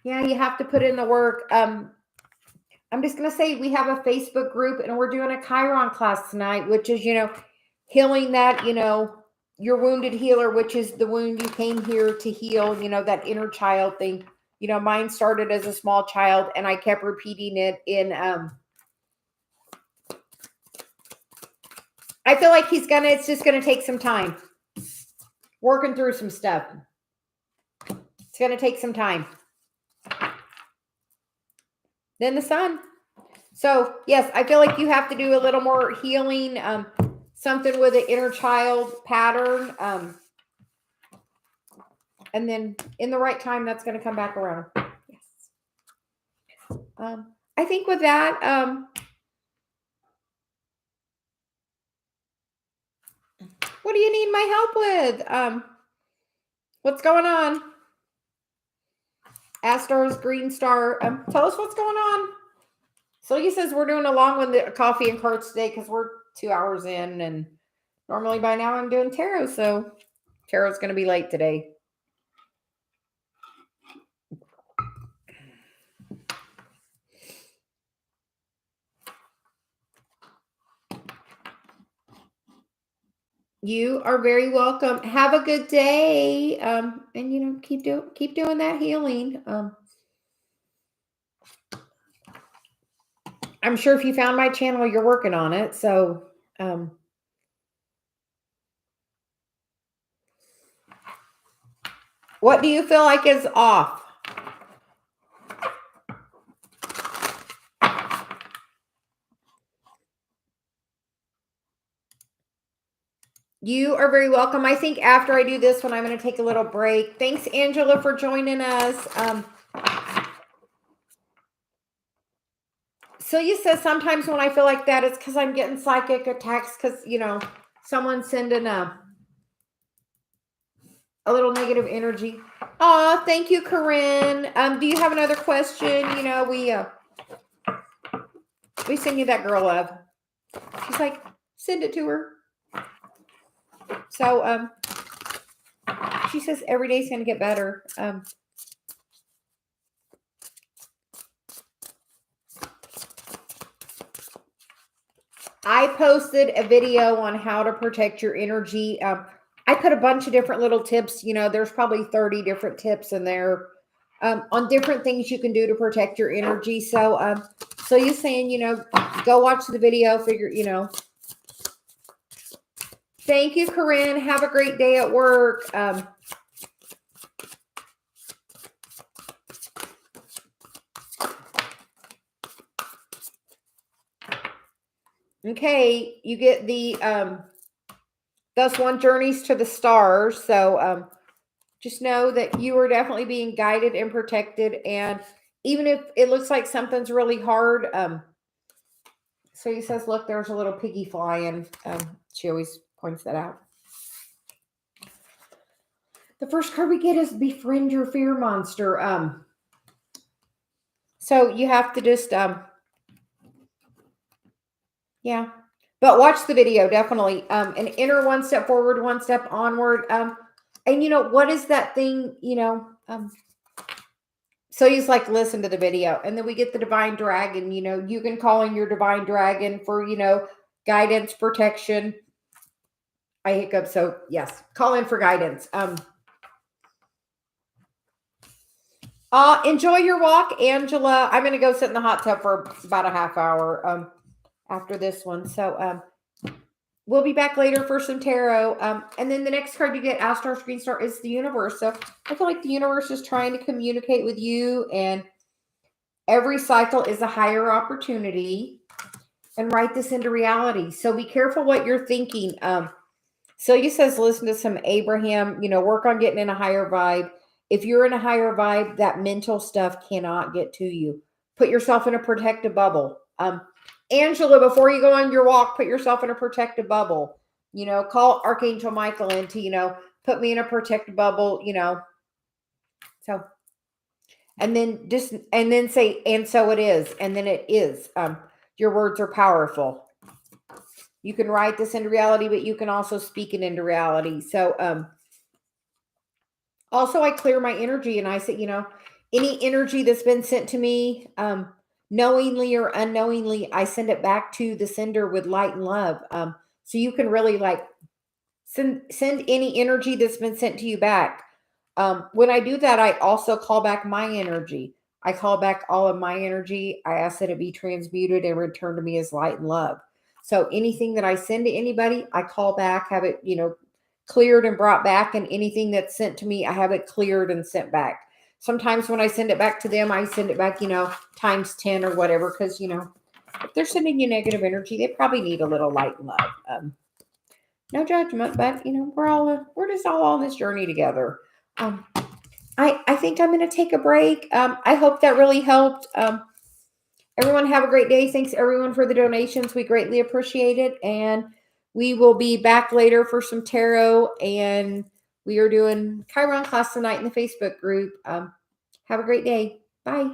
Yeah, you have to put in the work. I'm just going to say we have a Facebook group and we're doing a Chiron class tonight, which is, healing that, your wounded healer, which is the wound you came here to heal, that inner child thing. Mine started as a small child and I kept repeating it in, I feel like it's just going to take some time working through some stuff. It's going to take some time. Then the sun. So yes, I feel like you have to do a little more healing, something with an inner child pattern. And then in the right time, that's going to come back around. Yes. I think with that, what do you need my help with? What's going on? Astar's Green Star. Tell us what's going on. Celia says we're doing a long one, the coffee and cards today, because we're 2 hours in, and normally by now I'm doing tarot, so tarot's going to be late today. You are very welcome. Have a good day. And keep doing that healing. I'm sure if you found my channel, you're working on it. So, what do you feel like is off? You are very welcome. I think after I do this one, I'm going to take a little break. Thanks, Angela, for joining us. Celia says sometimes when I feel like that, it's because I'm getting psychic attacks because, someone's sending a little negative energy. Oh, thank you, Corinne. Do you have another question? We send you that girl love. She's like, send it to her. So, she says every day is going to get better. I posted a video on how to protect your energy. I put a bunch of different little tips. There's probably 30 different tips in there on different things you can do to protect your energy. So, so you're saying, go watch the video, Thank you, Corinne. Have a great day at work. Okay, you get the thus one journeys to the stars. So just know that you are definitely being guided and protected. And even if it looks like something's really hard, so he says, look, there's a little piggy flying. She always points that out. The first card we get is befriend your fear monster. So you have to just, yeah. But watch the video, definitely. And enter one step forward, one step onward. And what is that thing, so he's like, listen to the video. And then we get the divine dragon, you can call in your divine dragon for, guidance, protection. I hiccup. So yes, call in for guidance. Enjoy your walk, Angela. I'm going to go sit in the hot tub for about a half hour after this one. So we'll be back later for some tarot. And then the next card you get, Astar Screen Star, is the universe. So I feel like the universe is trying to communicate with you, and every cycle is a higher opportunity. And write this into reality. So be careful what you're thinking. Celia says, listen to some Abraham, work on getting in a higher vibe. If you're in a higher vibe, that mental stuff cannot get to you. Put yourself in a protective bubble. Angela, before you go on your walk, put yourself in a protective bubble. Call Archangel Michael in to, put me in a protective bubble, So, and then say, and so it is. And then it is. Your words are powerful. You can write this into reality, but you can also speak it into reality. So, also I clear my energy and I say, any energy that's been sent to me, knowingly or unknowingly, I send it back to the sender with light and love. So you can really send any energy that's been sent to you back. When I do that, I also call back my energy. I call back all of my energy. I ask that it be transmuted and returned to me as light and love. So anything that I send to anybody, I call back, have it, cleared and brought back. And anything that's sent to me, I have it cleared and sent back. Sometimes when I send it back to them, I send it back, times 10 or whatever. Because, if they're sending you negative energy, they probably need a little light and love. No judgment, but, we're just all on this journey together. I think I'm going to take a break. I hope that really helped. Everyone have a great day. Thanks everyone for the donations. We greatly appreciate it. And we will be back later for some tarot. And we are doing Chiron class tonight in the Facebook group. Have a great day. Bye.